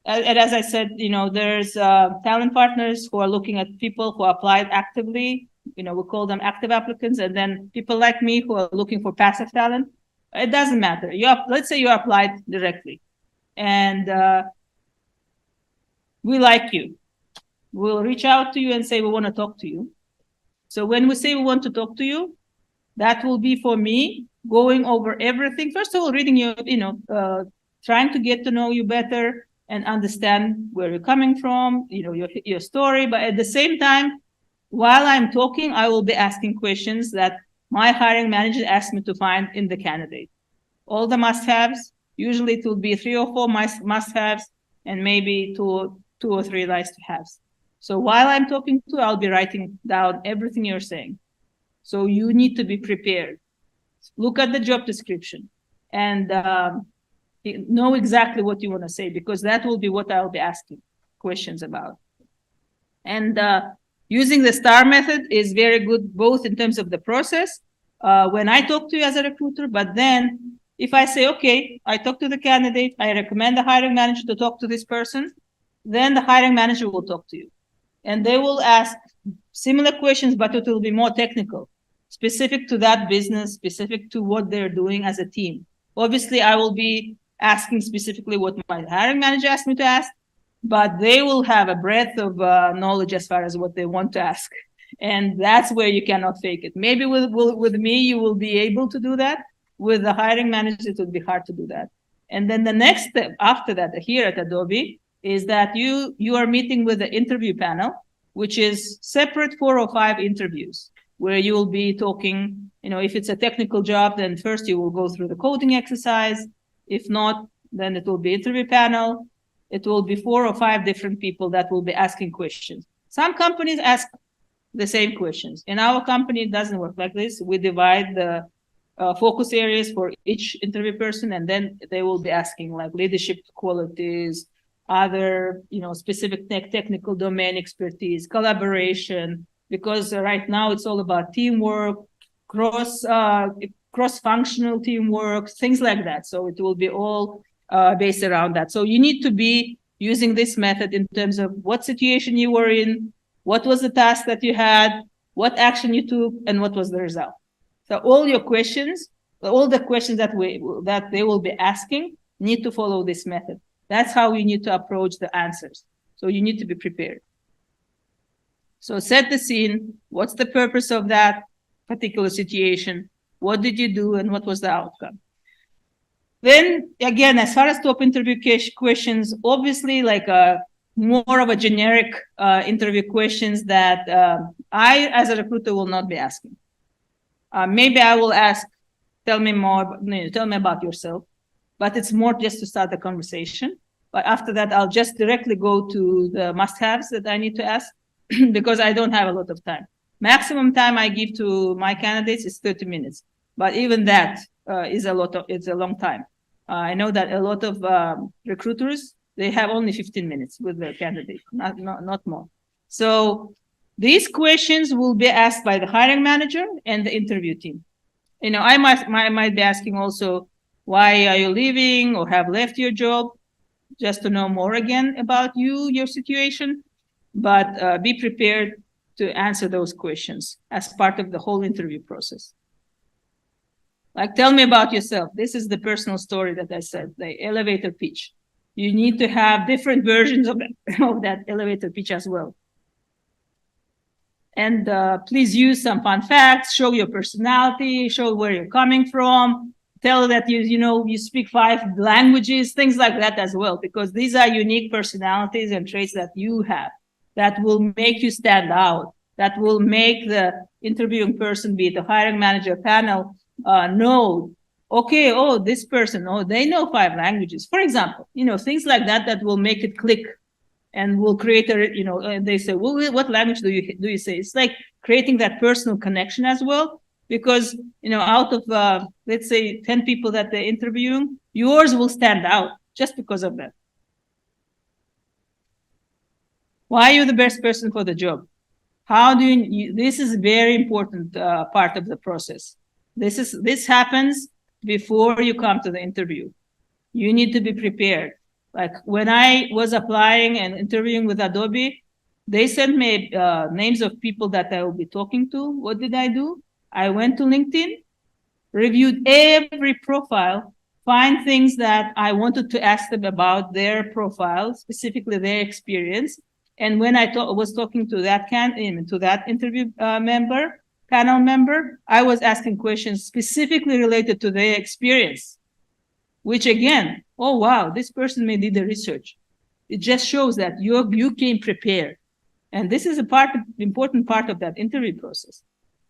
and as I said, there's talent partners who are looking at people who applied actively. We call them active applicants, and then people like me who are looking for passive talent. It doesn't matter. Let's say you applied directly, and we like you. We'll reach out to you and say we want to talk to you. So when we say we want to talk to you, that will be for me going over everything. First of all, reading your, trying to get to know you better and understand where you're coming from, your story. But at the same time, while I'm talking, I will be asking questions that my hiring manager asked me to find in the candidate. All the must-haves, usually it will be 3 or 4 must-haves and maybe two or three nice-to-haves. So while I'm talking to you, I'll be writing down everything you're saying. So you need to be prepared. Look at the job description and know exactly what you want to say, because that will be what I'll be asking questions about. And using the STAR method is very good, both in terms of the process, when I talk to you as a recruiter, but then if I say, okay, I talk to the candidate, I recommend the hiring manager to talk to this person, then the hiring manager will talk to you. And they will ask similar questions, but it will be more technical, specific to that business, specific to what they're doing as a team. Obviously, I will be asking specifically what my hiring manager asked me to ask, but they will have a breadth of knowledge as far as what they want to ask. And that's where you cannot fake it. Maybe with me, you will be able to do that. With the hiring manager, it would be hard to do that. And then the next step after that here at Adobe is that you are meeting with the interview panel, which is separate 4 or 5 interviews, where you will be talking, if it's a technical job, then first you will go through the coding exercise. If not, then it will be interview panel. It will be 4 or 5 different people that will be asking questions. Some companies ask the same questions. In our company, it doesn't work like this. We divide the focus areas for each interview person, and then they will be asking like leadership qualities, other, specific technical domain expertise, collaboration, because right now it's all about teamwork, cross-functional teamwork, things like that. So it will be all based around that. So you need to be using this method in terms of what situation you were in, what was the task that you had, what action you took, and what was the result. So all your questions, all the questions that they will be asking need to follow this method. That's how you need to approach the answers. So you need to be prepared. So set the scene. What's the purpose of that particular situation? What did you do and what was the outcome? Then again, as far as top interview questions, obviously like more of a generic interview questions that I, as a recruiter, will not be asking. Maybe I will ask, tell me about yourself. But it's more just to start the conversation. But after that, I'll just directly go to the must-haves that I need to ask because I don't have a lot of time. Maximum time I give to my candidates is 30 minutes. But even that it's a long time. I know that a lot of recruiters, they have only 15 minutes with the candidate, not more. So these questions will be asked by the hiring manager and the interview team. I might be asking also, why are you leaving or have left your job? Just to know more again about your situation. But be prepared to answer those questions as part of the whole interview process. Like, tell me about yourself. This is the personal story that I said, the elevator pitch. You need to have different versions of that elevator pitch as well. And please use some fun facts, show your personality, show where you're coming from, tell that you speak 5 languages, things like that as well, because these are unique personalities and traits that you have that will make you stand out, that will make the interviewing person, be it the hiring manager panel, know, okay, oh, this person, oh, they know 5 languages, for example, things like that, that will make it click and will create and they say, well, what language do you say? It's like creating that personal connection as well, because, out of, let's say 10 people that they're interviewing, yours will stand out just because of that. Why are you the best person for the job? How do this is a very important part of the process. This happens before you come to the interview. You need to be prepared. Like when I was applying and interviewing with Adobe, they sent me names of people that I will be talking to. What did I do? I went to LinkedIn, reviewed every profile, find things that I wanted to ask them about their profile, specifically their experience. And when I was talking to that interview panel member, I was asking questions specifically related to their experience, which again, oh wow, this person may did the research. It just shows that you came prepared. And this is important part of that interview process.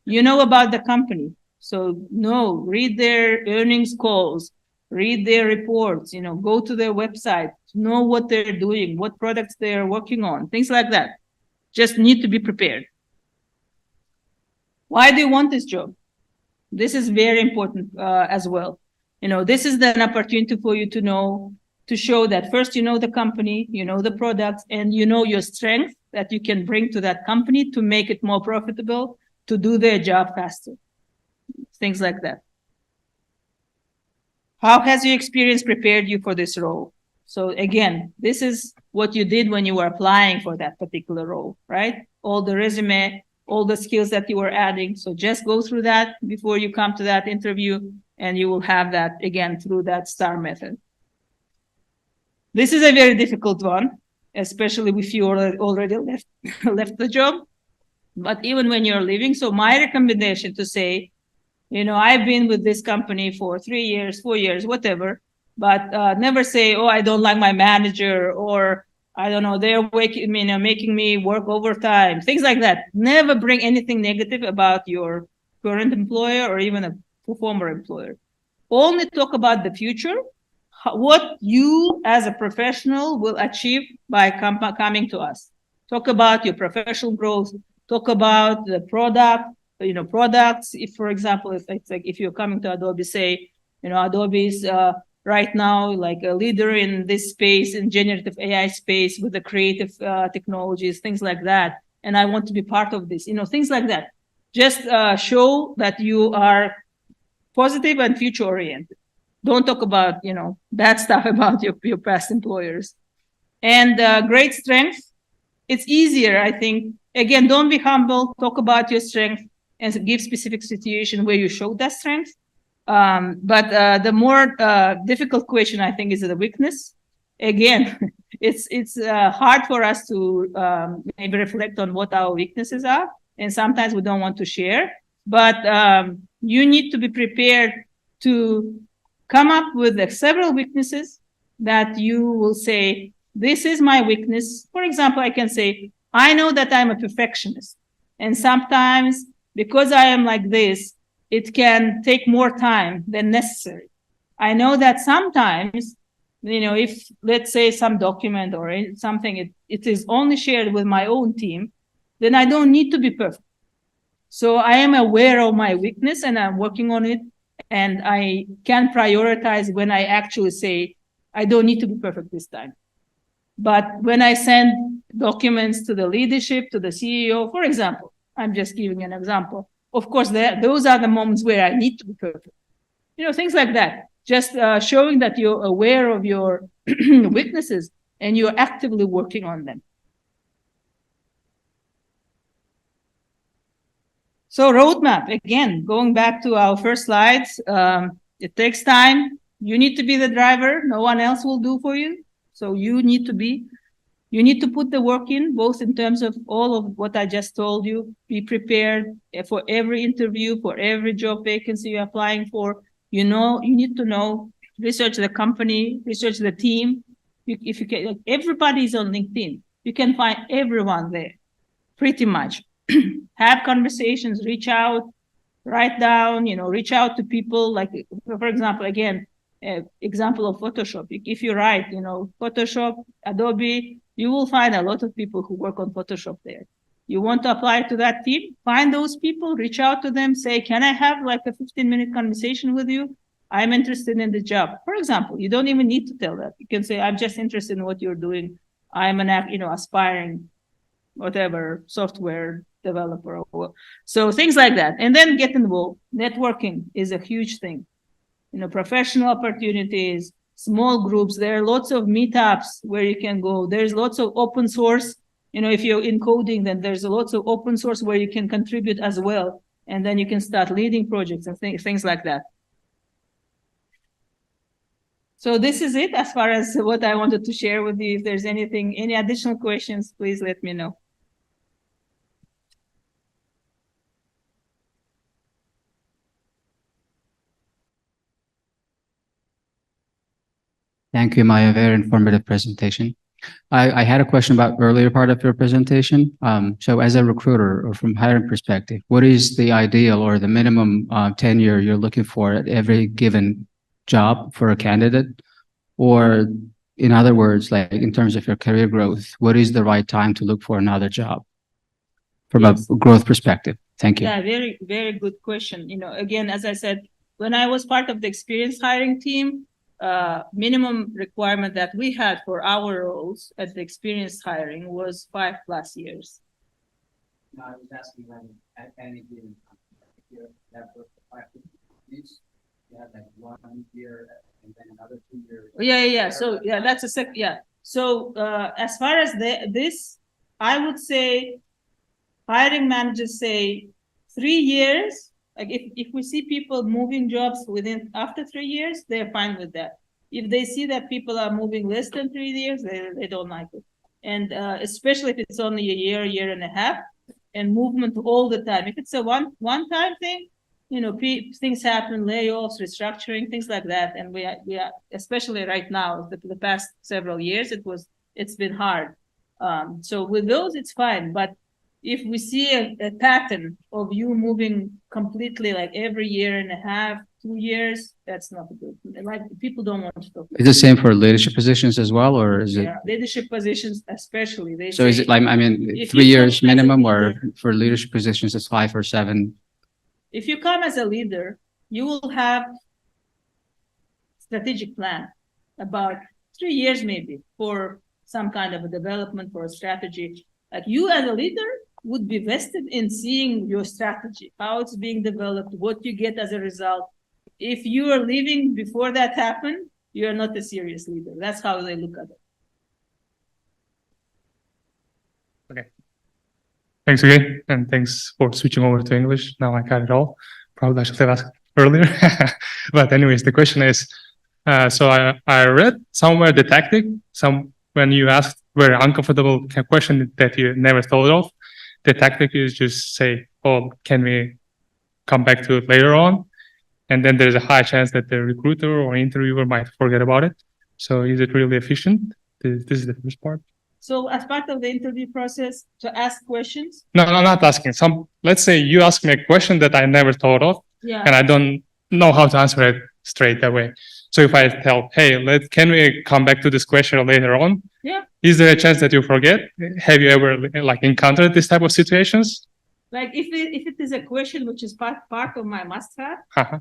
You know about the company. So read their earnings calls, read their reports, go to their website, know what they're doing, what products they're working on, things like that. Just need to be prepared. Why do you want this job? This is very important as well. This is an opportunity for you to show that first, the company, the products, and your strength that you can bring to that company to make it more profitable, to do their job faster, things like that. How has your experience prepared you for this role? So again, this is what you did when you were applying for that particular role, right? All the resume, all the skills that you were adding. So just go through that before you come to that interview, and you will have that again through that STAR method. This is a very difficult one, especially if you already left the job. But even when you're leaving, so my recommendation to say, I've been with this company for 3 years, 4 years, whatever, but never say, oh, I don't like my manager, or I don't know, they're making me work overtime, things like that. Never bring anything negative about your current employer or even a former employer. Only talk about the future, what you as a professional will achieve by coming to us. Talk about your professional growth, talk about the product, products. If, for example, if you're coming to Adobe, say, Adobe is right now like a leader in this space, in generative AI space, with the creative technologies, things like that. And I want to be part of this, things like that. Just show that you are positive and future oriented. Don't talk about, bad stuff about your past employers. And great strength. It's easier, I think. Again, don't be humble. Talk about your strength and give specific situation where you show that strength. But the more difficult question, I think, is the weakness. Again, it's hard for us to maybe reflect on what our weaknesses are, and sometimes we don't want to share. But you need to be prepared to come up with several weaknesses that you will say, this is my weakness. For example, I can say, I know that I'm a perfectionist. And sometimes, because I am like this, it can take more time than necessary. I know that sometimes, if, let's say, some document or something, it is only shared with my own team, then I don't need to be perfect. So I am aware of my weakness and I'm working on it. And I can prioritize when I actually say, I don't need to be perfect this time. But when I send documents to the leadership, to the CEO, for example, I'm just giving an example. Of course, those are the moments where I need to be perfect. Things like that. Just showing that you're aware of your weaknesses and you're actively working on them. So roadmap, again, going back to our first slides, it takes time. You need to be the driver. No one else will do for you. So you need to be. You need to put the work in, both in terms of all of what I just told you. Be prepared for every interview, for every job vacancy you're applying for. You need to know, research the company, research the team. If you can, everybody's on LinkedIn. You can find everyone there, pretty much. Have conversations, reach out, write down, reach out to people. Like, for example, again, example of Photoshop. If you write, Photoshop, Adobe, you will find a lot of people who work on Photoshop there. You want to apply to that team, find those people, reach out to them, say, can I have like a 15-minute conversation with you? I'm interested in the job. For example, you don't even need to tell that. You can say, I'm just interested in what you're doing. I'm an, aspiring, whatever, software developer. So things like that. And then get involved. Networking is a huge thing. Professional opportunities, small groups. There are lots of meetups where you can go. There's lots of open source. If you're in coding, then there's lots of open source where you can contribute as well. And then you can start leading projects and things like that. So this is it as far as what I wanted to share with you. If there's any additional questions, please let me know. Thank you, Maya. Very informative presentation. I had a question about earlier part of your presentation. So as a recruiter or from hiring perspective, what is the ideal or the minimum tenure you're looking for at every given job for a candidate? Or in other words, like in terms of your career growth, what is the right time to look for another job from a growth perspective? Thank you. Yeah, very, very good question. Again, as I said, when I was part of the experienced hiring team, minimum requirement that we had for our roles at the experienced hiring was 5+ years. No, I was asking when at any given time, if you have 5 years, you have like 1 year and then another 2 years. Yeah. So yeah, that's a sec. Yeah. So as far as this, I would say hiring managers say 3 years. Like if we see people moving jobs after 3 years, they're fine with that. If they see that people are moving less than 3 years, they don't like it. And especially if it's only a year and a half, and movement all the time. If it's a one-time thing, things happen, layoffs, restructuring, things like that. And we are especially right now, the past several years, it's been hard. So with those, it's fine. But if we see a pattern of you moving completely like every year and a half, 2 years, that's not good. Like people don't want to talk. Is the same for leadership positions as well, or is it? Leadership positions, especially. So is it like, 3 years minimum, or for leadership positions, it's 5 or 7? If you come as a leader, you will have strategic plan about 3 years maybe for some kind of a development, for a strategy. Like you as a leader would be vested in seeing your strategy, how it's being developed, what you get as a result. If you are leaving before that happened, you're not a serious leader. That's how they look at it. Okay. Thanks again, and thanks for switching over to English. Now I got it all. Probably I should have asked earlier. But anyways, the question is, so I read somewhere the tactic, when you asked very uncomfortable question that you never thought of, the tactic is just say, oh, can we come back to it later on? And then there's a high chance that the recruiter or interviewer might forget about it. So is it really efficient? This is the first part. So as part of the interview process, to ask questions? No, not asking. Let's say you ask me a question that I never thought of, and I don't know how to answer it straight away. So if I tell, hey, can we come back to this question later on? Yeah. Is there a chance that you forget? Have you ever encountered this type of situations? Like if it is a question which is part of my must-have,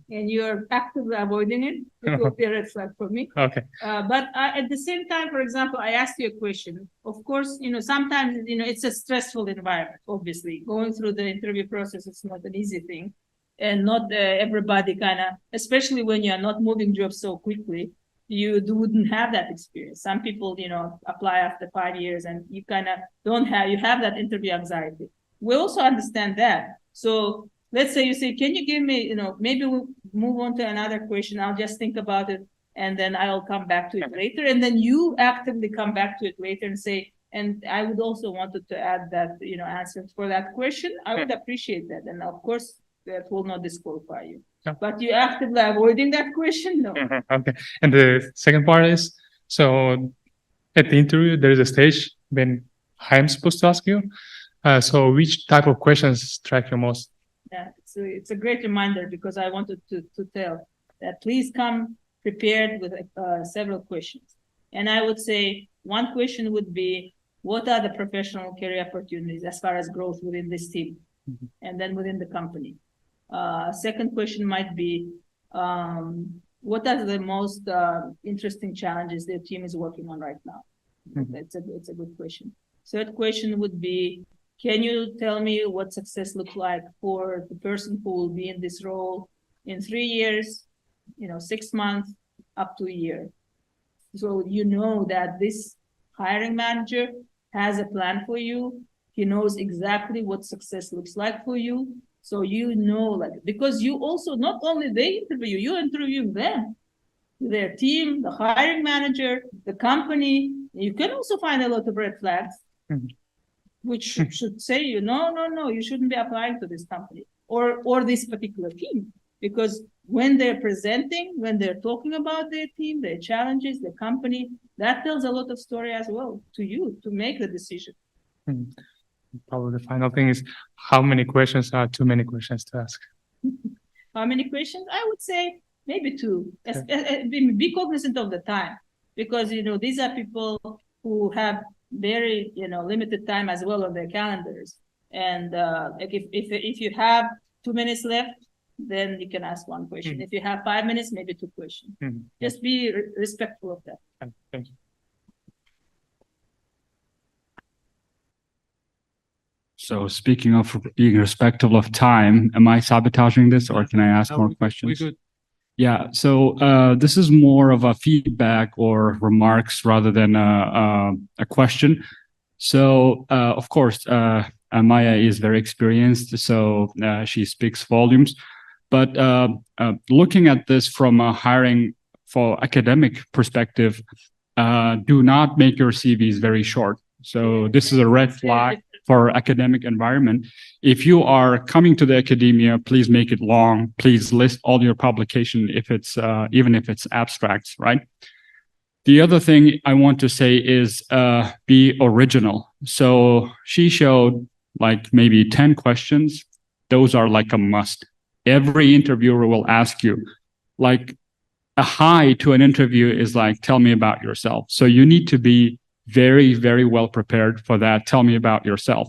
and you're actively avoiding it, it will be a red flag for me. Okay. But at the same time, for example, I asked you a question. Of course, sometimes it's a stressful environment. Obviously, going through the interview process is not an easy thing, and not everybody especially when you are not moving jobs so quickly, you wouldn't have that experience. Some people, apply after 5 years, and you you have that interview anxiety. We also understand that. So let's say you say, can you give me, maybe we'll move on to another question. I'll just think about it, and then I'll come back to it later. And then you actively come back to it later and say, And I would also wanted to add that, answer for that question. I would appreciate that. And of course, that will not disqualify you. Yeah. But you actively avoiding that question? No. Okay. And the second part is, so at the interview, there is a stage when I'm supposed to ask you. So which type of questions strike you most? Yeah, it's a great reminder because I wanted to tell that please come prepared with several questions. And I would say one question would be, what are the professional career opportunities as far as growth within this team and then within the company? Second question might be, what are the most interesting challenges their team is working on right now? It's a good question. Third question would be, can you tell me what success looks like for the person who will be in this role in 3 years, 6 months, up to a year? So you know that this hiring manager has a plan for you. He knows exactly what success looks like for you. So because you also, not only they interview you, interview them, their team, the hiring manager, the company. You can also find a lot of red flags, which should say, no, you shouldn't be applying to this company or this particular team. Because when they're presenting, when they're talking about their team, their challenges, the company, that tells a lot of story as well to you to make the decision. Probably the final thing is, how many questions are too many questions to ask? How many questions? I would say maybe 2. Be cognizant of the time, because these are people who have very limited time as well on their calendars. And if you have 2 minutes left, then you can ask 1 question. If you have 5 minutes, maybe 2 questions. Just be respectful of that. Thank you. So speaking of being respectful of time, am I sabotaging this or can I ask more questions? We could. Yeah, so this is more of a feedback or remarks rather than a question. So of course, Maya is very experienced, so she speaks volumes. But looking at this from a hiring for academic perspective, do not make your CVs very short. So this is a red flag for academic environment. If you are coming to the academia, please make it long. Please list all your publication if it's even if it's abstracts, right? The other thing I want to say is be original. So she showed like maybe 10 questions. Those are like a must. Every interviewer will ask you, like a hi to an interview is like, tell me about yourself. So you need to be very, very well prepared for that. Tell me about yourself.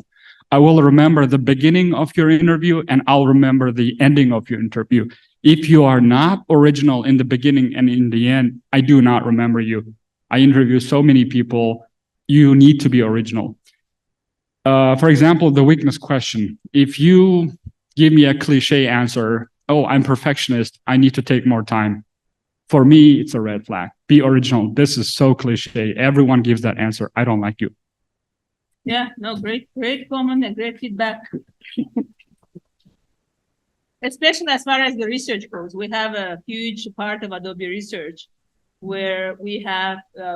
I will remember the beginning of your interview and I'll remember the ending of your interview. If you are not original in the beginning and in the end, I do not remember you. I interview so many people. You need to be original. For example, the weakness question. If you give me a cliche answer, oh, I'm perfectionist, I need to take more time. For me, it's a red flag. Be original. This is so cliche. Everyone gives that answer. I don't like you. Yeah, no, great comment and great feedback. Especially as far as the research goes. We have a huge part of Adobe research where we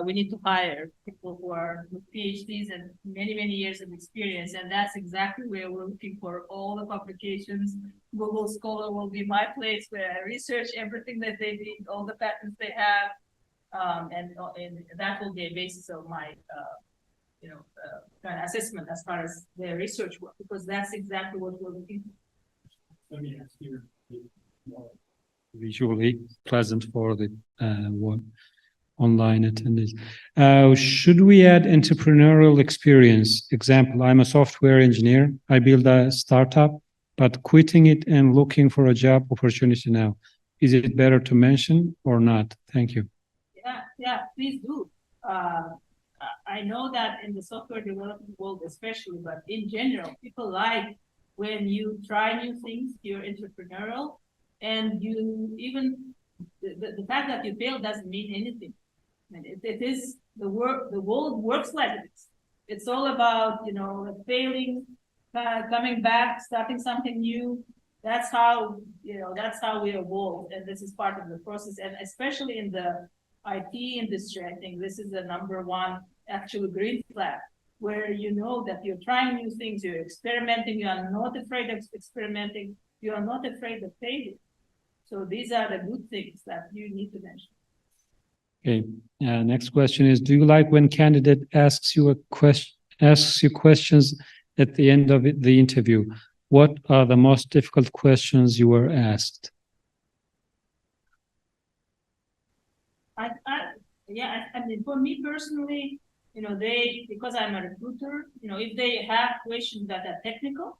need to hire people who are with PhDs and many, many years of experience. And that's exactly where we're looking for all the publications. Google Scholar will be my place where I research everything that they did, all the patents they have. And that will be a basis of my, kind of assessment as far as their research work, because that's exactly what we're looking for. Let me ask you more visually pleasant for the online attendees. Should we add entrepreneurial experience? Example, I'm a software engineer. I build a startup, but quitting it and looking for a job opportunity now. Is it better to mention or not? Thank you. Yeah, please do. I know that in the software development world especially, but in general, people like when you try new things, you're entrepreneurial, and you even, the fact that you fail doesn't mean anything. And it is, the world works like this. It's all about, failing, coming back, starting something new. That's how we evolve, and this is part of the process. And especially in the IT industry, I think this is the #1 actual green flag. where you know that you're trying new things, you're experimenting, you are not afraid of experimenting, you are not afraid of failure. So these are the good things that you need to mention. Okay. Next question is: do you like when candidate asks you questions at the end of the interview? What are the most difficult questions you were asked? I mean, for me personally, because I'm a recruiter, if they have questions that are technical,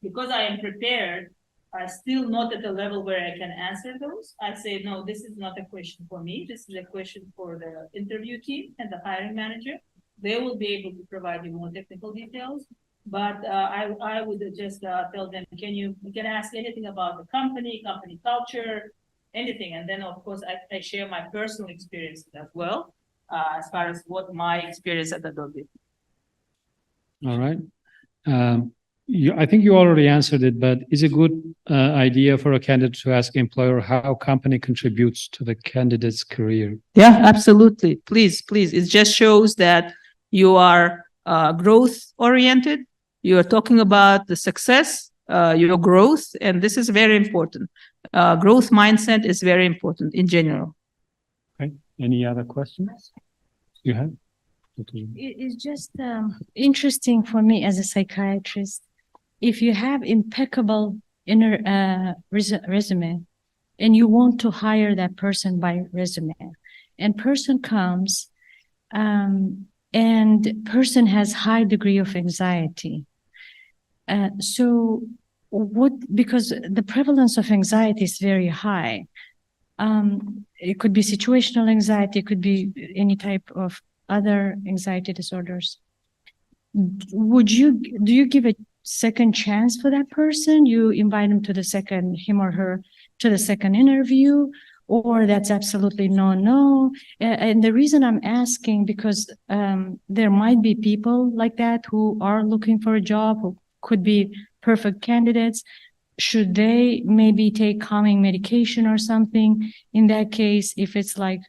because I am prepared, I'm still not at the level where I can answer those. I say, no, this is not a question for me. This is a question for the interview team and the hiring manager. They will be able to provide you more technical details. But I would just tell them, you can ask anything about the company culture, anything. And then, of course, I share my personal experience as well, as far as what my experience at Adobe. All right. I think you already answered it, but is it a good idea for a candidate to ask employer how company contributes to the candidate's career? Yeah, absolutely. Please. It just shows that you are growth oriented. You are talking about the success, your growth, and this is very important. Growth mindset is very important in general. Okay. Any other questions you have? Okay. It's just interesting for me as a psychiatrist. If you have impeccable resume and you want to hire that person by resume, and person comes and person has high degree of anxiety. So because the prevalence of anxiety is very high. It could be situational anxiety, it could be any type of other anxiety disorders. Do you give a second chance for that person? You invite him or her to the second interview, or that's absolutely no. And the reason I'm asking, because there might be people like that who are looking for a job, who could be perfect candidates. Should they maybe take calming medication or something? In that case, if it's like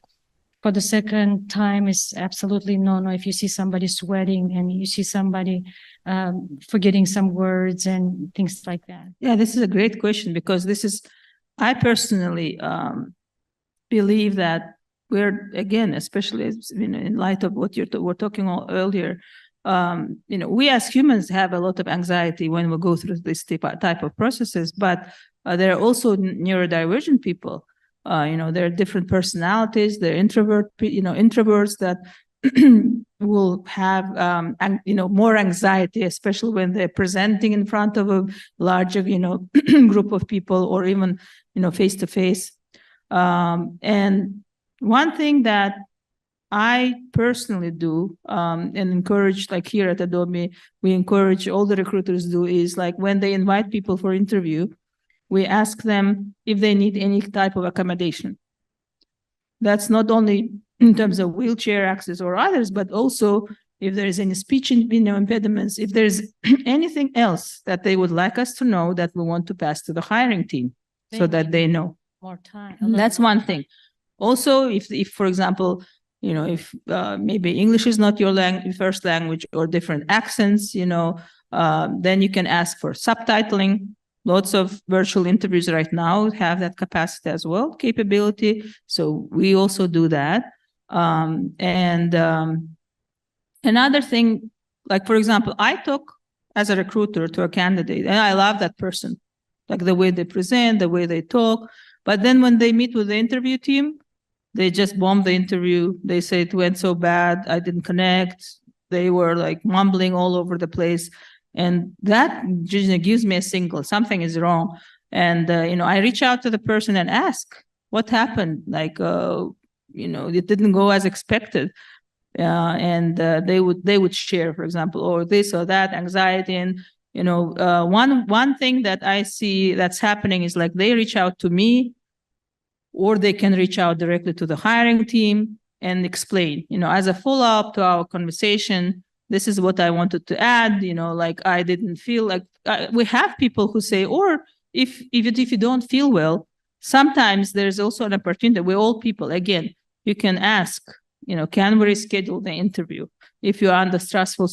for the second time, it's absolutely no. If you see somebody sweating and you see somebody forgetting some words and things like that. Yeah, this is a great question, because I personally believe that we're, again, especially in light of what we're talking earlier, we as humans have a lot of anxiety when we go through this type of processes, but there are also neurodivergent people. There are different personalities. There are introverts that will have, more anxiety, especially when they're presenting in front of a larger, group of people, or even, face to face. And one thing that I personally do and encourage, like here at Adobe, we encourage all the recruiters do is, like, when they invite people for interview, we ask them if they need any type of accommodation. That's not only in terms of wheelchair access or others, but also if there is any speech impediments, if there's anything else that they would like us to know that we want to pass to the hiring team so that they know. More time. That's one thing. Also, if for example, if maybe English is not your first language, or different accents, then you can ask for subtitling. Lots of virtual interviews right now have that capacity as well, capability. So we also do that. Another thing, like, for example, I talk as a recruiter to a candidate, and I love that person, like the way they present, the way they talk. But then when they meet with the interview team, they just bomb the interview. They say it went so bad, I didn't connect. They were like mumbling all over the place. And that gives me a signal, something is wrong. And, I reach out to the person and ask, what happened? Like, it didn't go as expected. And they would share, for example, or this or that, anxiety. And, one thing that I see that's happening is, like, they reach out to me, or they can reach out directly to the hiring team and explain, as a follow-up to our conversation, this is what I wanted to add, like, I didn't feel like, we have people who say, or if you don't feel well, sometimes there's also an opportunity. We're all people. Again, you can ask, can we reschedule the interview? If you're under stressful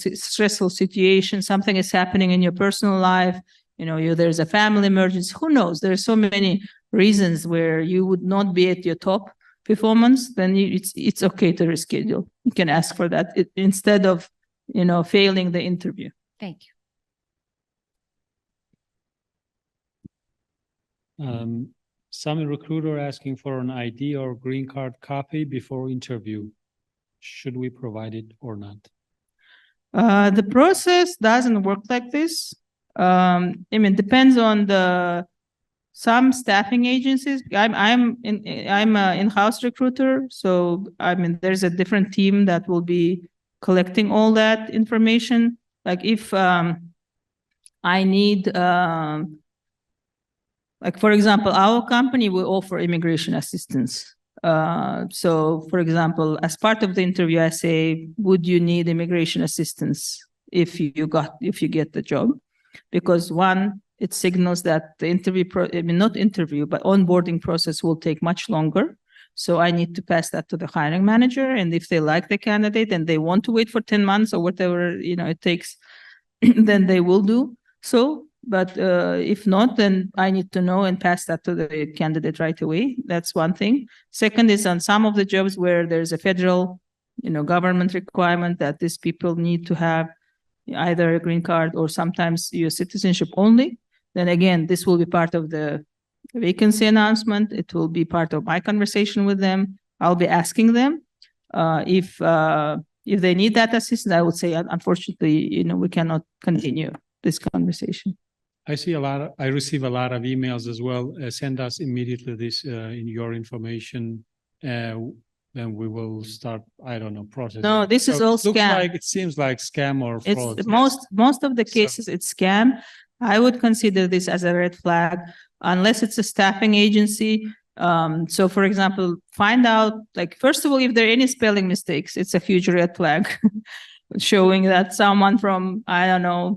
situation, something is happening in your personal life, there's a family emergency, who knows? There's so many reasons where you would not be at your top performance, then it's okay to reschedule. You can ask for that instead of, failing the interview. Thank you. Some recruiter asking for an ID or green card copy before interview. Should we provide it or not? The process doesn't work like this. Depends on some staffing agencies. I'm an in-house recruiter, so there's a different team that will be collecting all that information. Like if I need, for example, our company will offer immigration assistance. So, for example, as part of the interview, I say, would you need immigration assistance if you get the job? Because one, it signals that the onboarding process will take much longer. So I need to pass that to the hiring manager. And if they like the candidate and they want to wait for 10 months or whatever, it takes, then they will do so. But if not, then I need to know and pass that to the candidate right away. That's one thing. Second is on some of the jobs where there's a federal, government requirement that these people need to have either a green card or sometimes US citizenship only. Then again, this will be part of the vacancy announcement. It will be part of my conversation with them. I'll be asking them if they need that assistance. I would say, unfortunately, we cannot continue this conversation. I receive a lot of emails as well. Send us immediately this in your information. Then we will start, processing. No, this is all scam. It seems like scam or fraud. Most of the cases, it's scam. I would consider this as a red flag, unless it's a staffing agency. So, for example, find out, first of all, if there are any spelling mistakes, it's a huge red flag. Showing that someone from,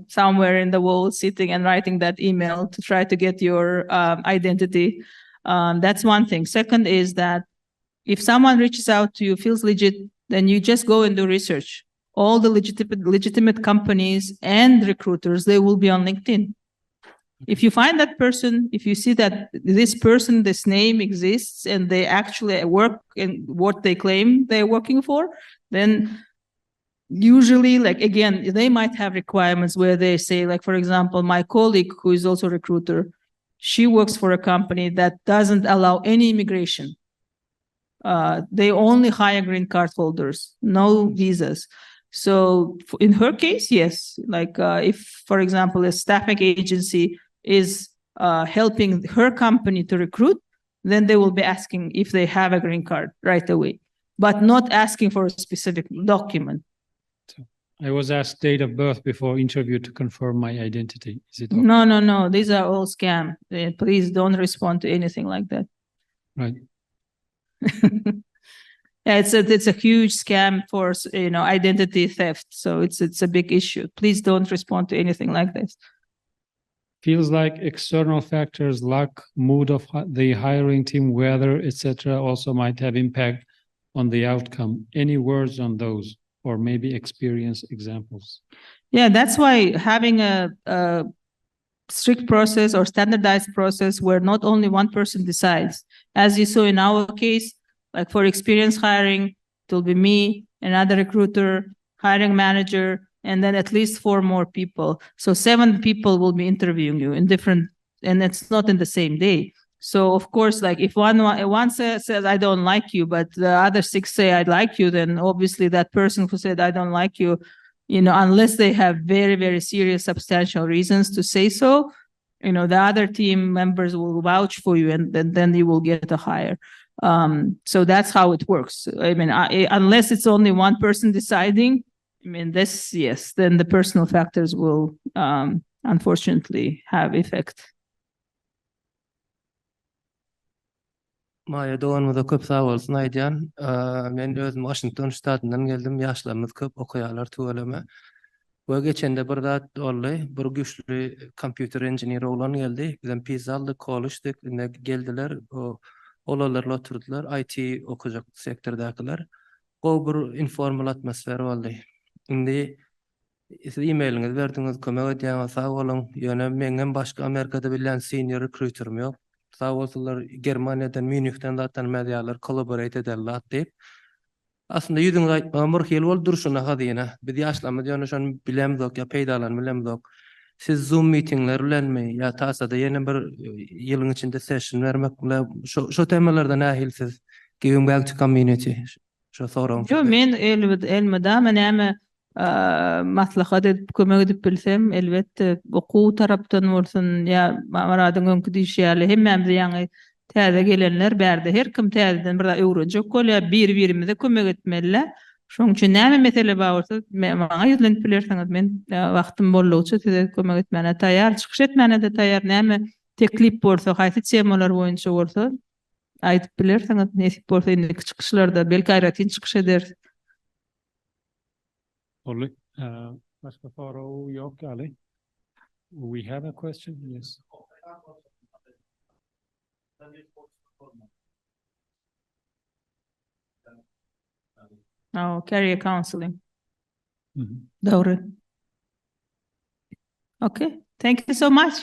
somewhere in the world sitting and writing that email to try to get your identity. That's one thing. Second is that if someone reaches out to you, feels legit, then you just go and do research. All the legitimate companies and recruiters, they will be on LinkedIn. If you find that person, if you see that this name exists and they actually work in what they claim they're working for, then usually, again, they might have requirements where they say, for example, my colleague who is also a recruiter, she works for a company that doesn't allow any immigration. They only hire green card holders, no visas. So in her case, yes, if, for example, a staffing agency is helping her company to recruit, then they will be asking if they have a green card right away, but not asking for a specific document. I was asked date of birth before interview to confirm my identity. Is it okay? No. These are all scam. Please don't respond to anything like that. Right. Yeah, it's a huge scam for identity theft. So it's a big issue. Please don't respond to anything like this. Feels like external factors, luck, mood of the hiring team, weather, etc., also might have impact on the outcome. Any words on those, or maybe experience examples? Yeah, that's why having a strict process or standardized process where not only one person decides, as you saw in our case, for experience hiring, it will be me, another recruiter, hiring manager, and then at least 4 more people. So 7 people will be interviewing you in different, and it's not in the same day. So of course, if one says I don't like you, but the other 6 say I like you, then obviously that person who said I don't like you, unless they have very, very serious, substantial reasons to say so, the other team members will vouch for you, and then you will get a hire. So that's how it works. Unless it's only one person deciding, then the personal factors will unfortunately have effect. Meredova köp sağ olsun Aydian. Men özüm Washington ştatından geldim. Yaşlarımız köp okuyalar tuvalama. Ve geçende bir zat oldu. Bir güçlü computer engineer olan geldi. Bizden pizza aldık, konuştuk. Geldiler. Olarlarla oturdular. IT okuyacak sektördekiler. bir informal atmosfer boldy. Indi siz e-mailiniz berdiňiz, kömek edýäňiz sag bolun. Ýöne meňem başga Amerikada bilen senior recruiter'ym ýok. Sag bolsalar Germaniýadan, Münihden zatan medialar collaborate ederler diýip. Aslında ýüzüňiz aýtmagan bir hil bol durşuna hadyna. Biz ýaşlamy ýöne şonu bilemzok ýa peýdalan bilemzok. Siz Zoom meetingler bilenmi ýa TASAda ýene bir ýylyň içinde session vermek bilen şo temalarda nähilsiz? Giving back to community. Şo soragyň. Yo, men elmeda men näme maslahat edip kömek edip bilsem elbette okuw tarapdan bolsun ýa maradyň öňkü diýişýäli hemmämiz ýaňy täze gelenler bärde her kim täzeden bir öwrenjek bolýar, bir-birimize kömek etmeliler. Şoň üçin näme mesele bar bolsa maňa ýüzlenip bilersiňiz, men wagtym bolýarça size kömek etmäne taýýar, çykyş etmäne de taýýar. Näme teklip bolsa, haýsy temalar boýunça bolsa aýdyp bilersiňiz. Nesip bolsa indi çykyşlarda belki aýratyn çykyş eder. Olly, başka soru yok Ali. We have a question? Yes. Oh, career counseling. Mhm. Doğru. Okay, thank you so much.